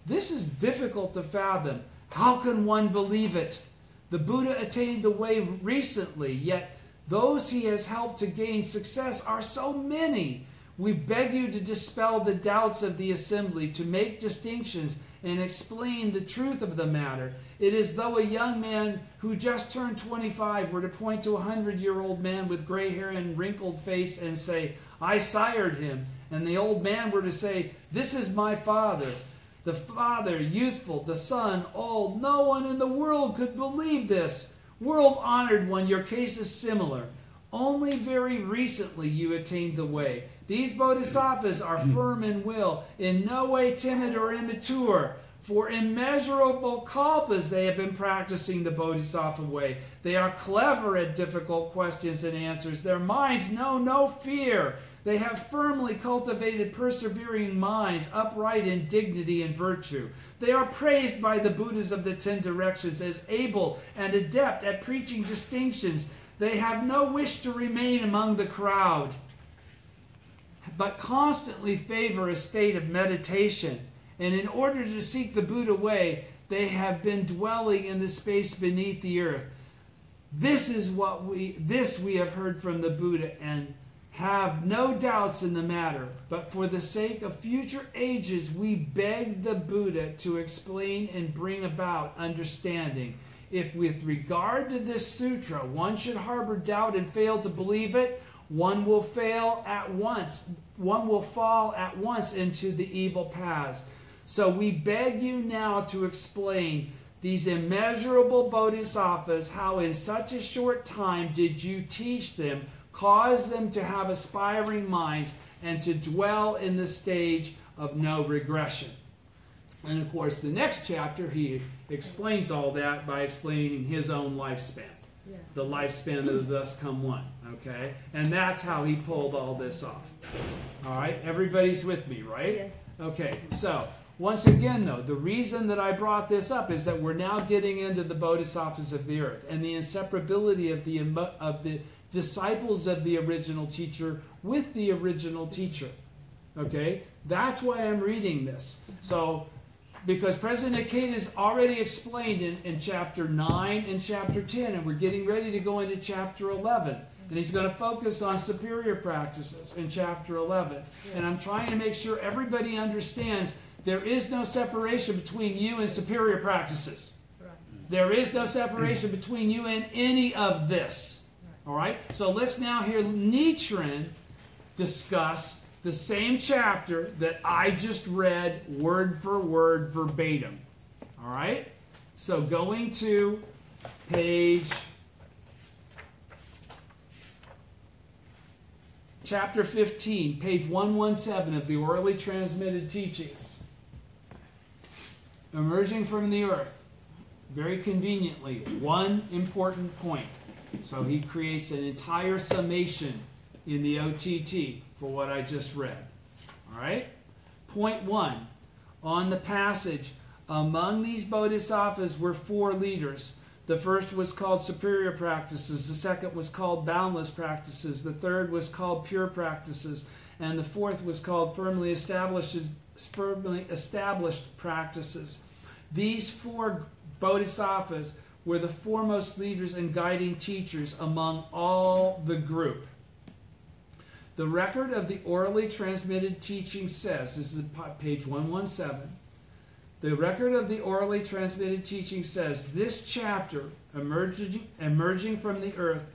Speaker 2: This is difficult to fathom. How can one believe it? The Buddha attained the way recently, yet those he has helped to gain success are so many. We beg you to dispel the doubts of the assembly, to make distinctions and explain the truth of the matter. It is though a young man who just turned 25 were to point to a 100-year-old man with gray hair and wrinkled face and say, 'I sired him,' and the old man were to say, 'This is my father.' The father, youthful, the son, old. No one in the world could believe this. World-honored one, your case is similar. Only very recently you attained the way. These bodhisattvas are firm in will, in no way timid or immature. For immeasurable kalpas they have been practicing the bodhisattva way. They are clever at difficult questions and answers. Their minds know no fear. They have firmly cultivated persevering minds, upright in dignity and virtue. They are praised by the Buddhas of the 10 directions as able and adept at preaching distinctions. They have no wish to remain among the crowd, but constantly favor a state of meditation. And in order to seek the Buddha way, they have been dwelling in the space beneath the earth. This we have heard from the Buddha and have no doubts in the matter, but for the sake of future ages, we beg the Buddha to explain and bring about understanding. If with regard to this sutra, one should harbor doubt and fail to believe it, one will fall at once into the evil paths. So we beg you now to explain these immeasurable bodhisattvas, how in such a short time did you teach them, cause them to have aspiring minds, and to dwell in the stage of no regression. And of course, the next chapter, he explains all that by explaining his own lifespan. Yeah. The lifespan of the thus come one. Okay? And that's how he pulled all this off. All right? Everybody's with me, right?
Speaker 3: Yes.
Speaker 2: Okay, so once again, though, the reason that I brought this up is that we're now getting into the bodhisattvas of the earth and the inseparability of the disciples of the original teacher with the original teacher. Okay? That's why I'm reading this. So, because President Ikeda has already explained in chapter 9 and chapter 10, and we're getting ready to go into chapter 11. And he's going to focus on superior practices in chapter 11. Yes. And I'm trying to make sure everybody understands there is no separation between you and superior practices. Right. There is no separation between you and any of this. All right? So let's now hear Nichiren discuss the same chapter that I just read word for word verbatim. All right? So going to page chapter 15, page 117 of the orally transmitted teachings. Emerging from the earth, very conveniently, one important point. So he creates an entire summation in the OTT for what I just read. All right? Point 1. On the passage, among these bodhisattvas were 4 leaders. The first was called superior practices. The second was called boundless practices. The third was called pure practices. And the fourth was called firmly established practices. These 4 bodhisattvas were the foremost leaders and guiding teachers among all the group. The record of the orally transmitted teaching says, this is page 117, the record of the orally transmitted teaching says, this chapter, emerging from the earth,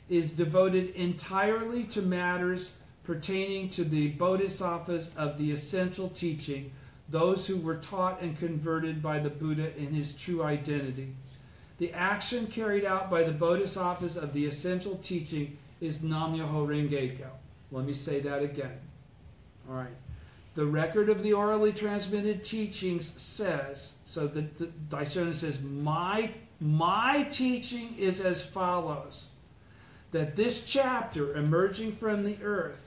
Speaker 2: is devoted entirely to matters pertaining to the bodhisattvas of the essential teaching, those who were taught and converted by the Buddha in his true identity. The action carried out by the bodhisattvas of the essential teaching is Nam-myoho Renge-kyo. Let me say that again. All right. The record of the orally transmitted teachings says, so the Daishonin says, my teaching is as follows, that this chapter, emerging from the earth,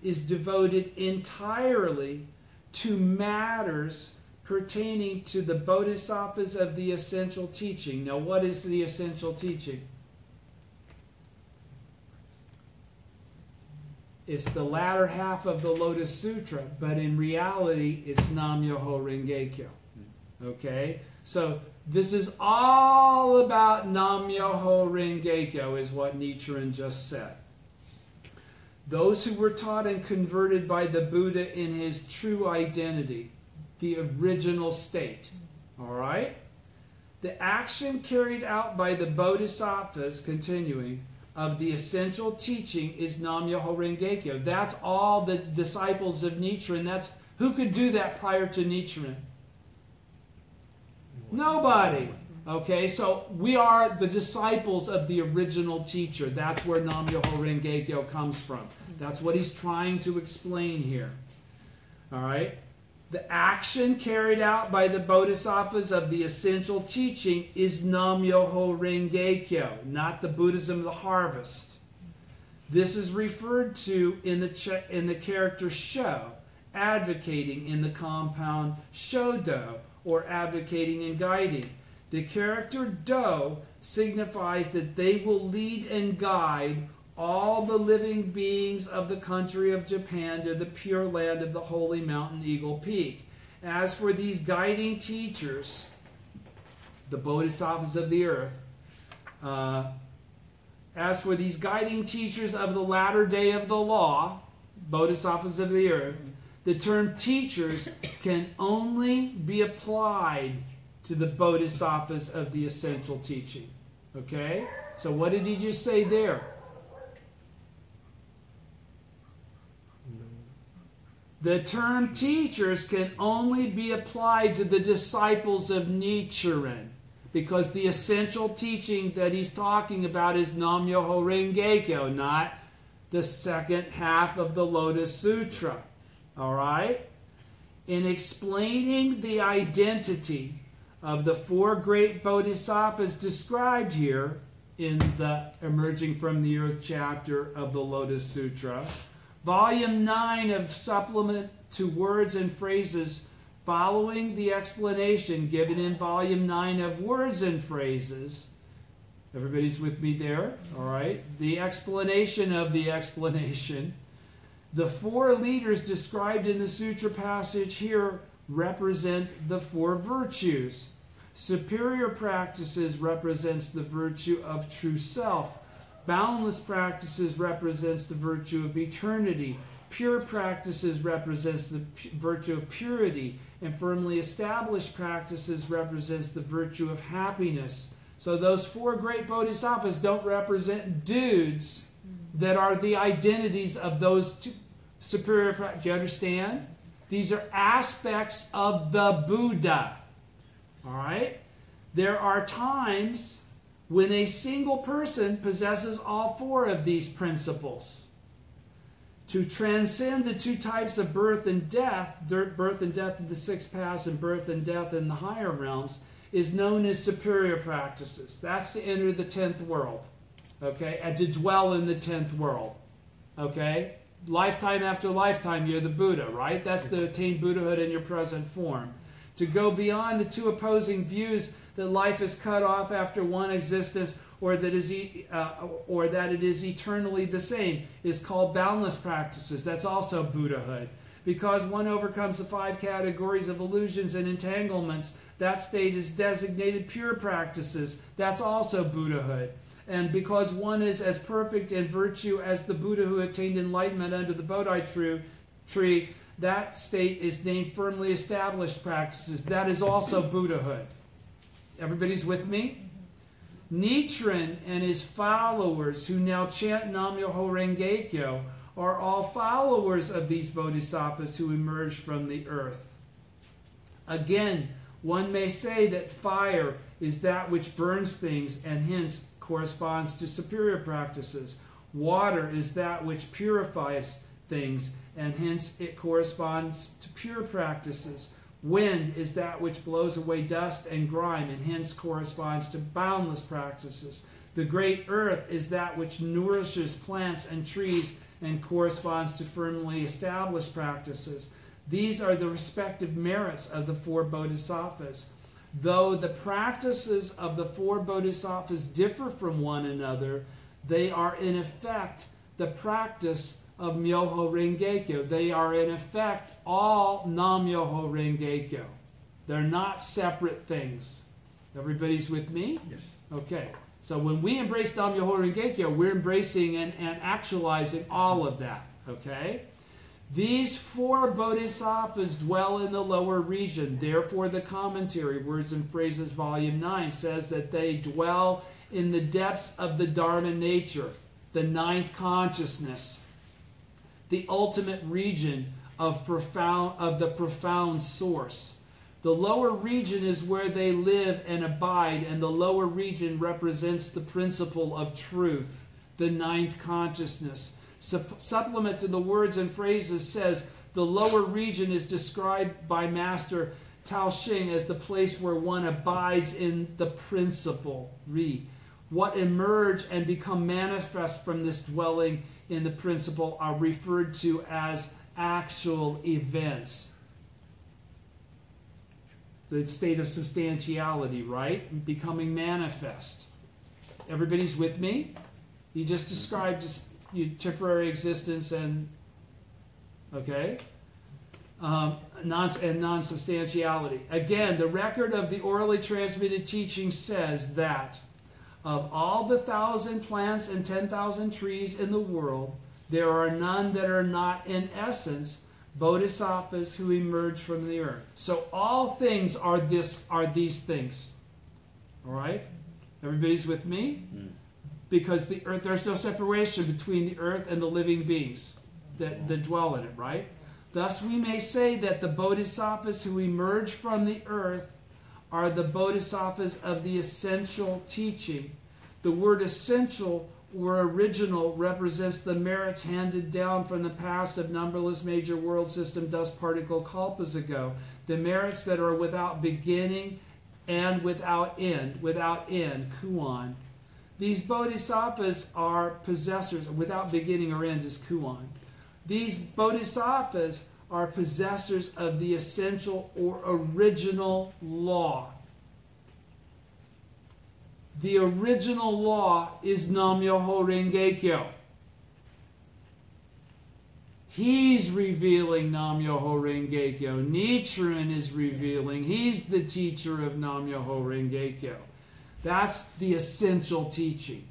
Speaker 2: is devoted entirely to matters pertaining to the bodhisattvas of the essential teaching. Now, what is the essential teaching? It's the latter half of the Lotus Sutra, but in reality, it's Nam-myoho Renge-kyo. Okay? So, this is all about Nam-myoho Renge-kyo, is what Nichiren just said. Those who were taught and converted by the Buddha in his true identity, the original state. All right? The action carried out by the bodhisattvas, continuing, of the essential teaching is Nam-myoho Renge-kyo. That's all the disciples of Nichiren. That's who could do that prior to Nichiren? Nobody. Okay, so we are the disciples of the original teacher. That's where Nam-myoho Renge-kyo comes from. That's what he's trying to explain here. All right? The action carried out by the bodhisattvas of the essential teaching is Nam-myoho Renge-kyo, not the Buddhism of the harvest. This is referred to in the character Sho, advocating in the compound Shodo, or advocating and guiding. The character Do signifies that they will lead and guide all the living beings of the country of Japan to the pure land of the holy mountain Eagle Peak. As for these guiding teachers, the bodhisattvas of the earth, as for these guiding teachers of the latter day of the law, bodhisattvas of the earth, the term teachers can only be applied to the bodhisattvas of the essential teaching. Okay? So what did he just say there? The term teachers can only be applied to the disciples of Nichiren, because the essential teaching that he's talking about is Nam-myoho Renge-kyo, not the second half of the Lotus Sutra. All right? In explaining the identity of the four great bodhisattvas described here in the Emerging from the Earth chapter of the Lotus Sutra, Volume 9 of Supplement to Words and Phrases, following the explanation given in Volume 9 of Words and Phrases. Everybody's with me there? All right. The explanation of the explanation. The four leaders described in the sutra passage here represent the four virtues. Superior practices represents the virtue of true self. Boundless practices represents the virtue of eternity. Pure practices represents the virtue of purity. And firmly established practices represents the virtue of happiness. So those four great bodhisattvas don't represent dudes that are the identities of those two superior practices. Do you understand? These are aspects of the Buddha. All right? There are times when a single person possesses all four of these principles. To transcend the two types of birth and death in the six paths and birth and death in the higher realms, is known as superior practices. That's to enter the 10th world. Okay? And to dwell in the 10th world. Okay? Lifetime after lifetime, you're the Buddha, right? That's to attain Buddhahood in your present form. To go beyond the two opposing views that life is cut off after one existence, or that it is eternally the same, is called boundless practices. That's also Buddhahood. Because one overcomes the 5 categories of illusions and entanglements, that state is designated pure practices. That's also Buddhahood. And because one is as perfect in virtue as the Buddha who attained enlightenment under the Bodhi tree, that state is named firmly established practices. That is also Buddhahood. Everybody's with me? Nichiren and his followers who now chant Nam-myoho Renge-kyo are all followers of these bodhisattvas who emerged from the earth. Again, one may say that fire is that which burns things and hence corresponds to superior practices. Water is that which purifies things and hence it corresponds to pure practices. Wind is that which blows away dust and grime and hence corresponds to boundless practices. The great earth is that which nourishes plants and trees and corresponds to firmly established practices. These are the respective merits of the four bodhisattvas. Though the practices of the four bodhisattvas differ from one another, they are in effect the practice of Myoho Renge-kyo. They are in effect all Nam-myoho Renge-kyo. They're not separate things. Everybody's with me?
Speaker 1: Yes.
Speaker 2: Okay. So when we embrace Nam-myoho Renge-kyo, we're embracing and actualizing all of that. Okay? These four bodhisattvas dwell in the lower region. Therefore, the commentary, Words and Phrases, Volume 9, says that they dwell in the depths of the Dharma nature, the ninth consciousness, the ultimate region of the profound source. The lower region is where they live and abide, and the lower region represents the principle of truth, the ninth consciousness. Supplement to the Words and Phrases says the lower region is described by Master Tao Xing as the place where one abides in the principle, What emerge and become manifest from this dwelling in the principle are referred to as actual events. The state of substantiality, right? Becoming manifest. Everybody's with me? You just described just temporary existence and, okay? Non-substantiality. Again, the record of the orally transmitted teaching says that of all the 1,000 plants and 10,000 trees in the world, there are none that are not in essence bodhisattvas who emerge from the earth. So all things are these things. All right? Everybody's with me? Because the earth, there's no separation between the earth and the living beings that dwell in it, right? Thus we may say that the bodhisattvas who emerge from the earth are the bodhisattvas of the essential teaching. The word essential or original represents the merits handed down from the past of numberless major world system dust particle kalpas ago. The merits that are without beginning and without end, kuan. These bodhisattvas are possessors, without beginning or end is kuan. These bodhisattvas are possessors of the essential or original law. The original law is Nam-myoho Renge-kyo. He's revealing Nam-myoho Renge-kyo. Nichiren is revealing. He's the teacher of Nam-myoho Renge-kyo. That's the essential teaching.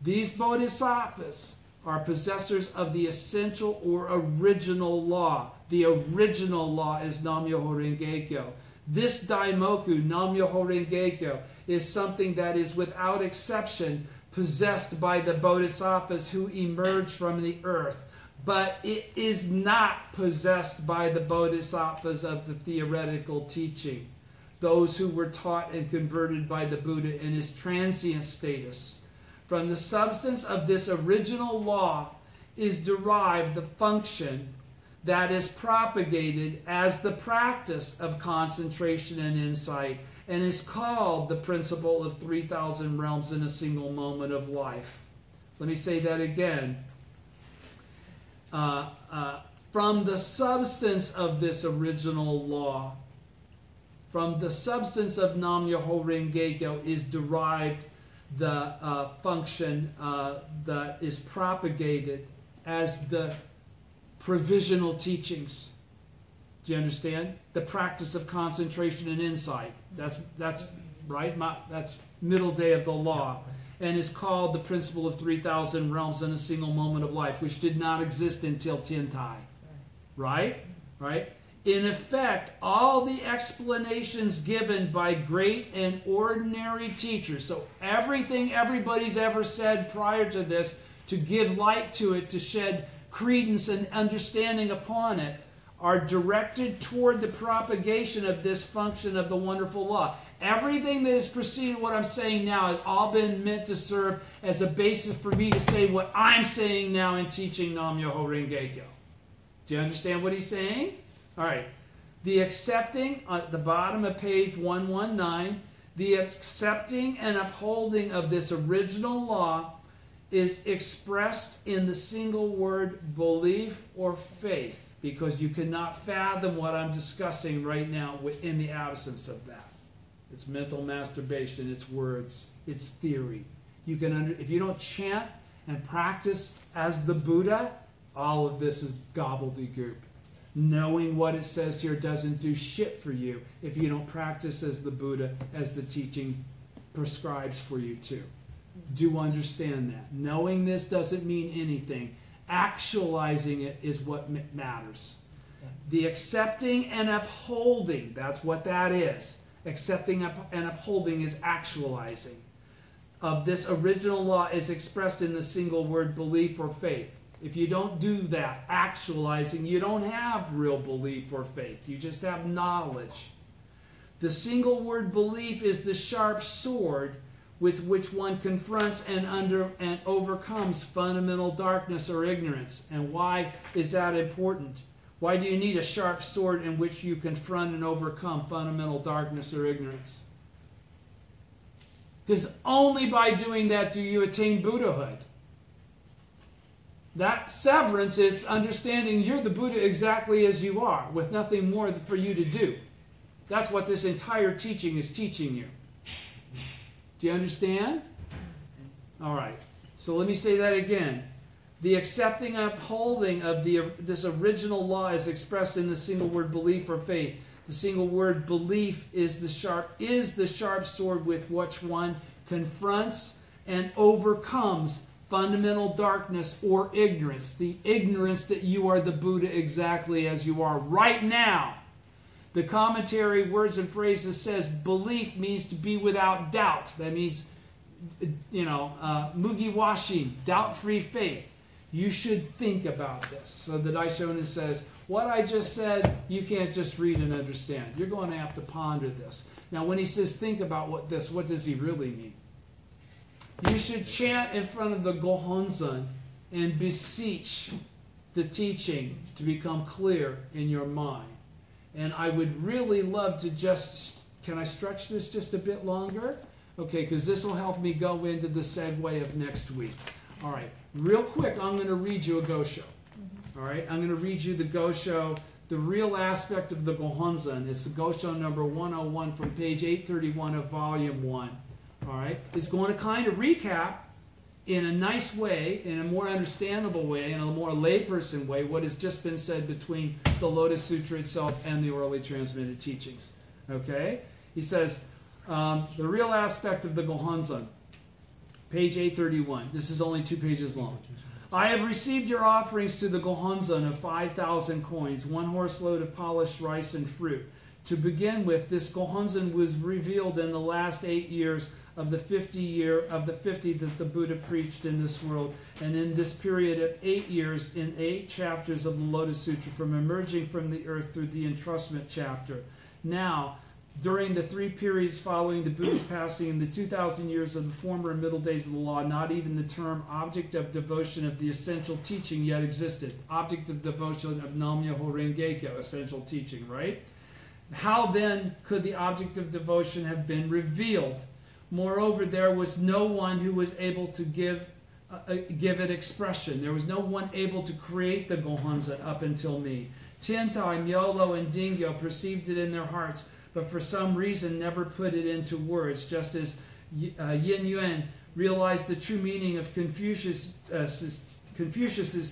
Speaker 2: These bodhisattvas are possessors of the essential or original law. The original law is Nam-myoho Renge-kyo. This daimoku, Nam-myoho Renge-kyo, is something that is without exception possessed by the bodhisattvas who emerge from the earth. But it is not possessed by the bodhisattvas of the theoretical teaching, those who were taught and converted by the Buddha in his transient status. From the substance of this original law is derived the function that is propagated as the practice of concentration and insight, and is called the principle of 3,000 realms in a single moment of life. Let me say that again. From the substance of this original law, from the substance of Nam-myoho Renge-kyo is derived the function that is propagated as the provisional teachings. Do you understand? The practice of concentration and insight. That's right. That's middle day of the law, and is called the principle of 3,000 realms in a single moment of life, which did not exist until Tiantai. Right? Right? In effect, all the explanations given by great and ordinary teachers, so everything everybody's ever said prior to this, to give light to it, to shed credence and understanding upon it, are directed toward the propagation of this function of the wonderful law. Everything that has preceded what I'm saying now has all been meant to serve as a basis for me to say what I'm saying now in teaching Nam-myoho Renge-kyo. Do you understand what he's saying? All right. The accepting, at the bottom of page 119, the accepting and upholding of this original law is expressed in the single word belief or faith, because you cannot fathom what I'm discussing right now in the absence of that. It's mental masturbation, it's words, it's theory. You can if you don't chant and practice as the Buddha, all of this is gobbledygook. Knowing what it says here doesn't do shit for you if you don't practice as the Buddha, as the teaching prescribes for you to. Do understand that. Knowing this doesn't mean anything. Actualizing it is what matters. The accepting and upholding, that's what that is. Accepting and upholding is actualizing. Of this original law is expressed in the single word belief or faith. If you don't do that, actualizing, you don't have real belief or faith. You just have knowledge. The single word belief is the sharp sword with which one confronts and overcomes fundamental darkness or ignorance. And why is that important? Why do you need a sharp sword in which you confront and overcome fundamental darkness or ignorance? Because only by doing that do you attain Buddhahood. That severance is understanding you're the Buddha exactly as you are, with nothing more for you to do. That's what this entire teaching is teaching you. Do you understand? All right. So let me say that again. The accepting and upholding of this original law is expressed in the single word belief or faith. The single word belief is the sharp sword with which one confronts and overcomes fundamental darkness or ignorance. The ignorance that you are the Buddha exactly as you are right now. The commentary, Words and Phrases, says belief means to be without doubt. That means, mugiwashi, doubt-free faith. You should think about this. So the Daishonin says, what I just said, you can't just read and understand. You're going to have to ponder this. Now, when he says think about what does he really mean? You should chant in front of the Gohonzon and beseech the teaching to become clear in your mind. And I would really love to can I stretch this just a bit longer? Okay, because this will help me go into the segue of next week. All right, real quick, I'm going to read you a Gosho. All right, I'm going to read you the Gosho, the real aspect of the Gohonzon. It's the Gosho number 101 from page 831 of volume 1. All right, it's going to kind of recap in a nice way, in a more understandable way, in a more layperson way, what has just been said between the Lotus Sutra itself and the orally transmitted teachings. Okay? He says, the real aspect of the Gohonzon, page 831. This is only 2 pages long. I have received your offerings to the Gohonzon of 5,000 coins, 1 horse load of polished rice and fruit. To begin with, this Gohonzon was revealed in the last 8 years of the 50 that the Buddha preached in this world, and in this period of 8 years, in 8 chapters of the Lotus Sutra, from emerging from the earth through the entrustment chapter. Now, during the 3 periods following the Buddha's passing in the 2,000 years of the former and middle days of the law, not even the term object of devotion of the essential teaching yet existed. Object of devotion of Nam-myoho Renge-kyo, essential teaching, right? How then could the object of devotion have been revealed? Moreover, there was no one who was able to give it expression. There was no one able to create the Gohonzon up until me. Tiantai, Myolo, and Dingyo perceived it in their hearts, but for some reason never put it into words, just as Yin Yuan realized the true meaning of Confucius's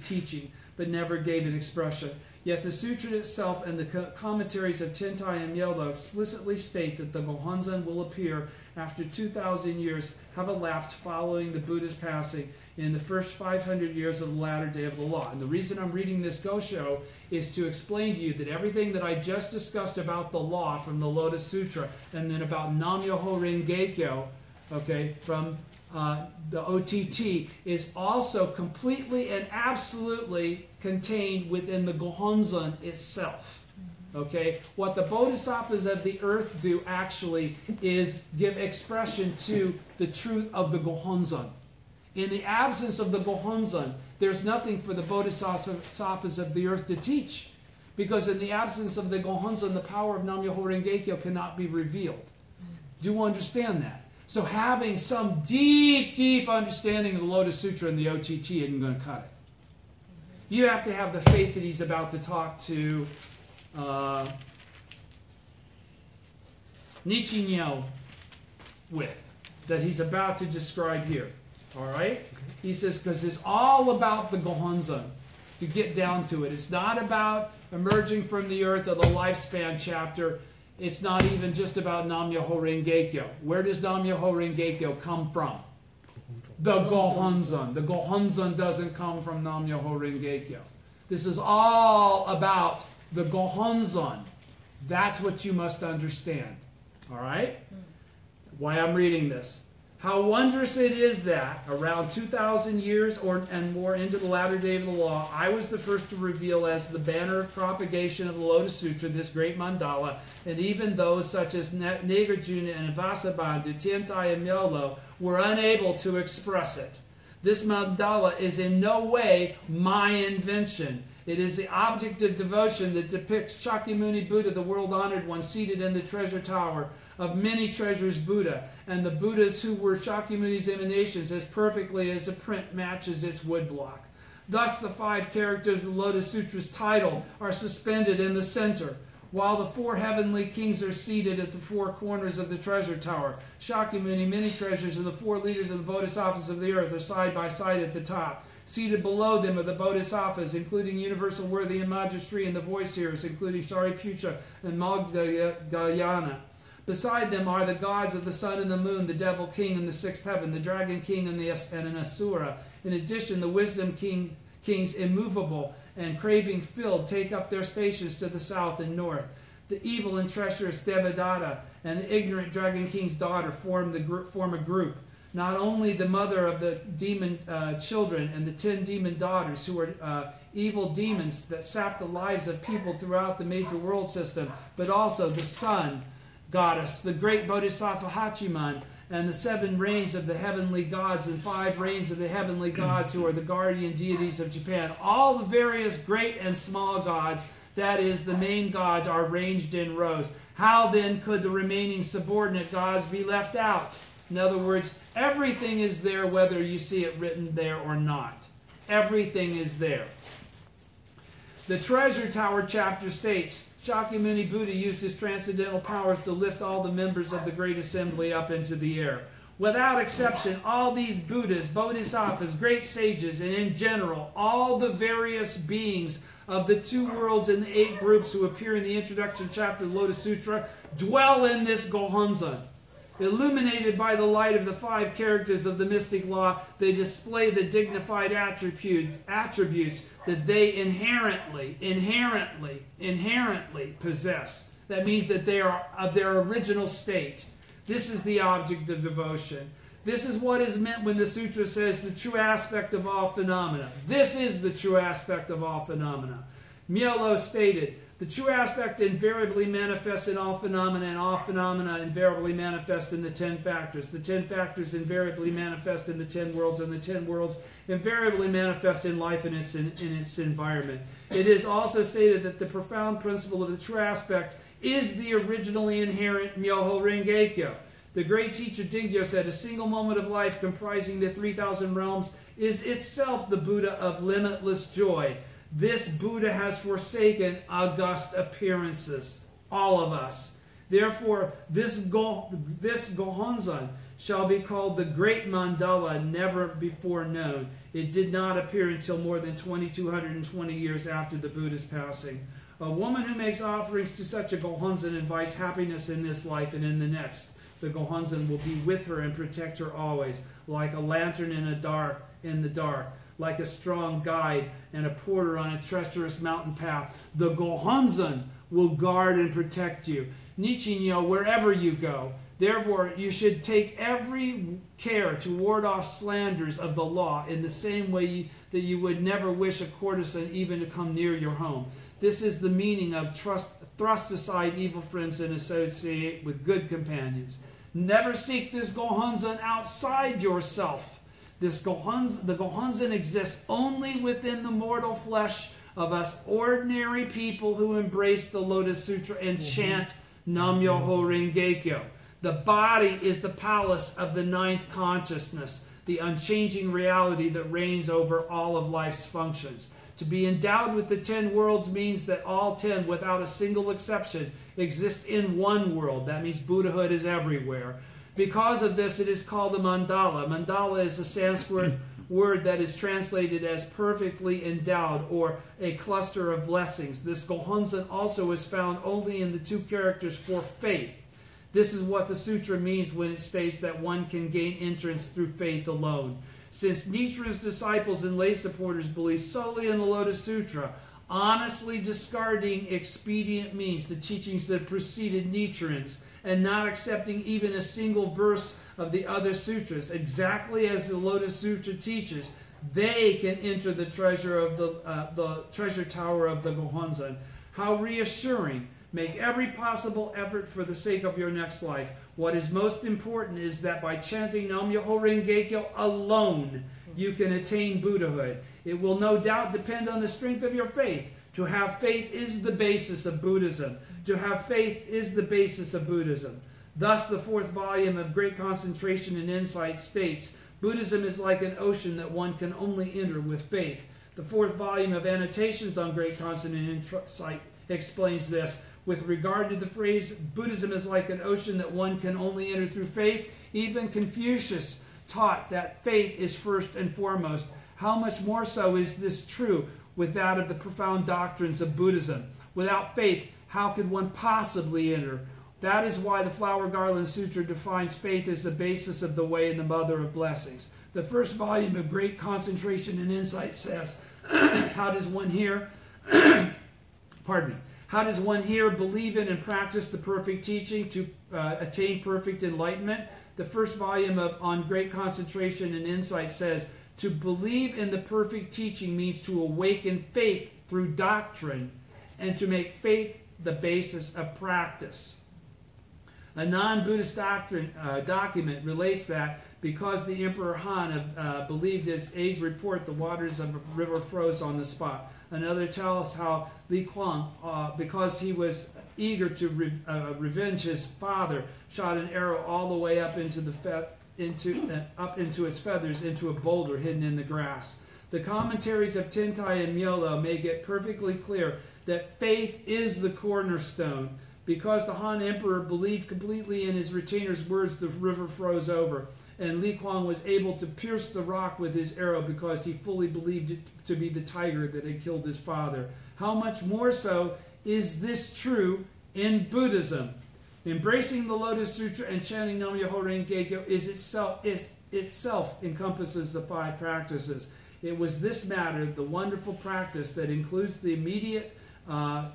Speaker 2: teaching, but never gave it expression. Yet the sutra itself and the commentaries of Tiantai and Myolo explicitly state that the Gohonzon will appear after 2,000 years have elapsed following the Buddha's passing in the first 500 years of the latter day of the law. And the reason I'm reading this Gosho is to explain to you that everything that I just discussed about the law from the Lotus Sutra and then about Nam-myoho Renge-kyo okay, from the OTT, is also completely and absolutely contained within the Gohonzon itself. Okay, what the bodhisattvas of the earth do actually is give expression to the truth of the Gohonzon. In the absence of the Gohonzon, there's nothing for the bodhisattvas of the earth to teach. Because in the absence of the Gohonzon, the power of Nam-myoho Renge-kyo cannot be revealed. Do you understand that? So having some deep, deep understanding of the Lotus Sutra and the OTT isn't going to cut it. You have to have the faith that he's about to talk to Nichinyo with, that he's about to describe here. All right? He says, because it's all about the Gohonzon, to get down to it. It's not about emerging from the earth of the lifespan chapter. It's not even just about Nam-myoho Renge-kyo. Where does Nam-myoho Renge-kyo come from? The Gohonzon. The Gohonzon doesn't come from Nam-myoho Renge-kyo. This is all about the Gohonzon. That's what you must understand. All right? Why I'm reading this. How wondrous it is that, around 2,000 years and more into the latter day of the law, I was the first to reveal as the banner of propagation of the Lotus Sutra this great mandala, and even those such as Nagarjuna and Vasabandhu, Tiantai and Myolo were unable to express it. This mandala is in no way my invention. It is the object of devotion that depicts Shakyamuni Buddha, the world-honored one, seated in the treasure tower of many treasures Buddha, and the Buddhas who were Shakyamuni's emanations as perfectly as the print matches its woodblock. Thus the 5 characters of the Lotus Sutra's title are suspended in the center, while the 4 heavenly kings are seated at the 4 corners of the treasure tower. Shakyamuni, many treasures, and the 4 leaders of the bodhisattvas of the earth are side by side at the top. Seated below them are the bodhisattvas, including Universal Worthy and Majestri, and the voice hearers, including Shariputra and Magdayana. Beside them are the gods of the sun and the moon, the devil king in the 6th heaven, the dragon king and an asura. In addition, the wisdom kings immovable and craving filled take up their stations to the south and north. The evil and treacherous Devadatta and the ignorant dragon king's daughter form a group. Not only the mother of the demon children and the 10 demon daughters who are evil demons that sap the lives of people throughout the major world system, but also the sun goddess, the great Bodhisattva Hachiman, and the 7 reigns of the heavenly gods and 5 reigns of the heavenly gods who are the guardian deities of Japan. All the various great and small gods, that is, the main gods, are ranged in rows. How then could the remaining subordinate gods be left out? In other words, everything is there whether you see it written there or not. Everything is there. The Treasure Tower chapter states, Shakyamuni Buddha used his transcendental powers to lift all the members of the Great Assembly up into the air. Without exception, all these Buddhas, Bodhisattvas, great sages, and in general, all the various beings of the 2 worlds and the 8 groups who appear in the introduction chapter of the Lotus Sutra dwell in this Gohonzon. Illuminated by the light of the 5 characters of the mystic law, they display the dignified attributes that they inherently possess. That means that they are of their original state. This is the object of devotion. This is what is meant when the sutra says the true aspect of all phenomena. This is the true aspect of all phenomena. Myolo stated, the true aspect invariably manifests in all phenomena, and all phenomena invariably manifest in the 10 factors. The 10 factors invariably manifest in the 10 worlds, and the 10 worlds invariably manifest in life in its environment. It is also stated that the profound principle of the true aspect is the originally inherent Myoho Renge-kyo. The great teacher Dingyo said, a single moment of life comprising the 3,000 realms is itself the Buddha of limitless joy. This Buddha has forsaken august appearances, all of us. Therefore, this Gohonzon shall be called the great mandala never before known. It did not appear until more than 2,220 years after the Buddha's passing. A woman who makes offerings to such a Gohonzon invites happiness in this life and in the next. The Gohonzon will be with her and protect her always, like a lantern in the dark, like a strong guide and a porter on a treacherous mountain path. The Gohonzon will guard and protect you. Nichinyo, wherever you go, Therefore, you should take every care to ward off slanders of the law in the same way that you would never wish a courtesan even to come near your home. This is the meaning of thrust aside evil friends and associate with good companions. Never seek this Gohonzon outside yourself. The Gohonzon exists only within the mortal flesh of us ordinary people who embrace the Lotus Sutra and chant Nam-myoho Renge-kyo. The body is the palace of the ninth consciousness, the unchanging reality that reigns over all of life's functions. To be endowed with the 10 worlds means that all 10, without a single exception, exist in one world. That means Buddhahood is everywhere. Because of this, it is called a mandala. Mandala is a Sanskrit word that is translated as perfectly endowed or a cluster of blessings. This Gohonzon also is found only in the 2 characters for faith. This is what the sutra means when it states that one can gain entrance through faith alone. Since Nichiren's disciples and lay supporters believe solely in the Lotus Sutra, honestly discarding expedient means, the teachings that preceded Nichiren's, and not accepting even a single verse of the other sutras, exactly as the Lotus Sutra teaches, they can enter the treasure of the treasure tower of the Gohonzon. How reassuring! Make every possible effort for the sake of your next life. What is most important is that by chanting Nam-myoho Renge-kyo alone, you can attain Buddhahood. It will no doubt depend on the strength of your faith. To have faith is the basis of Buddhism. To have faith is the basis of Buddhism. Thus, the 4th volume of Great Concentration and Insight states, Buddhism is like an ocean that one can only enter with faith. The 4th volume of Annotations on Great Concentration and Insight explains this. With regard to the phrase, Buddhism is like an ocean that one can only enter through faith, even Confucius taught that faith is first and foremost. How much more so is this true with that of the profound doctrines of Buddhism? Without faith, how could one possibly enter? That is why the Flower Garland Sutra defines faith as the basis of the way and the mother of blessings. The 1st volume of Great Concentration and Insight says, how does one here, how does one here believe in and practice the perfect teaching to attain perfect enlightenment? The 1st volume on Great Concentration and Insight says, to believe in the perfect teaching means to awaken faith through doctrine and to make faith the basis of practice. A non-Buddhist document relates that because the Emperor Han believed his age report, the waters of a river froze on the spot. Another tells how Li Kuang, because he was eager to revenge his father, shot an arrow all the way up into its feathers into a boulder hidden in the grass. The commentaries of Tentai and Myolo make it perfectly clear that faith is the cornerstone. Because the Han Emperor believed completely in his retainer's words, the river froze over, and Li Kuang was able to pierce the rock with his arrow because he fully believed it to be the tiger that had killed his father. How much more so is this true in Buddhism? Embracing the Lotus Sutra and chanting Nam-myoho Renge-kyo itself encompasses the 5 practices. It was this matter, the wonderful practice that includes the immediate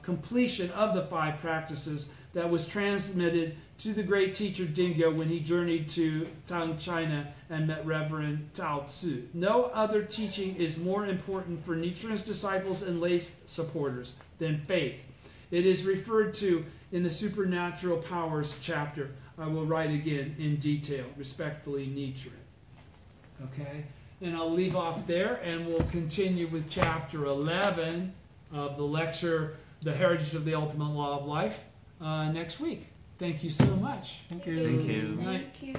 Speaker 2: completion of the 5 practices, that was transmitted to the great teacher Dingyo when he journeyed to Tang, China and met Reverend Tao Tzu. No other teaching is more important for Nichiren's disciples and lay supporters than faith. It is referred to in the Supernatural Powers chapter. I will write again in detail. Respectfully, Nichiren. Okay? And I'll leave off there and we'll continue with chapter 11 of the lecture, The Heritage of the Ultimate Law of Life, next week. Thank you so much.
Speaker 1: Thank you.
Speaker 3: Thank you.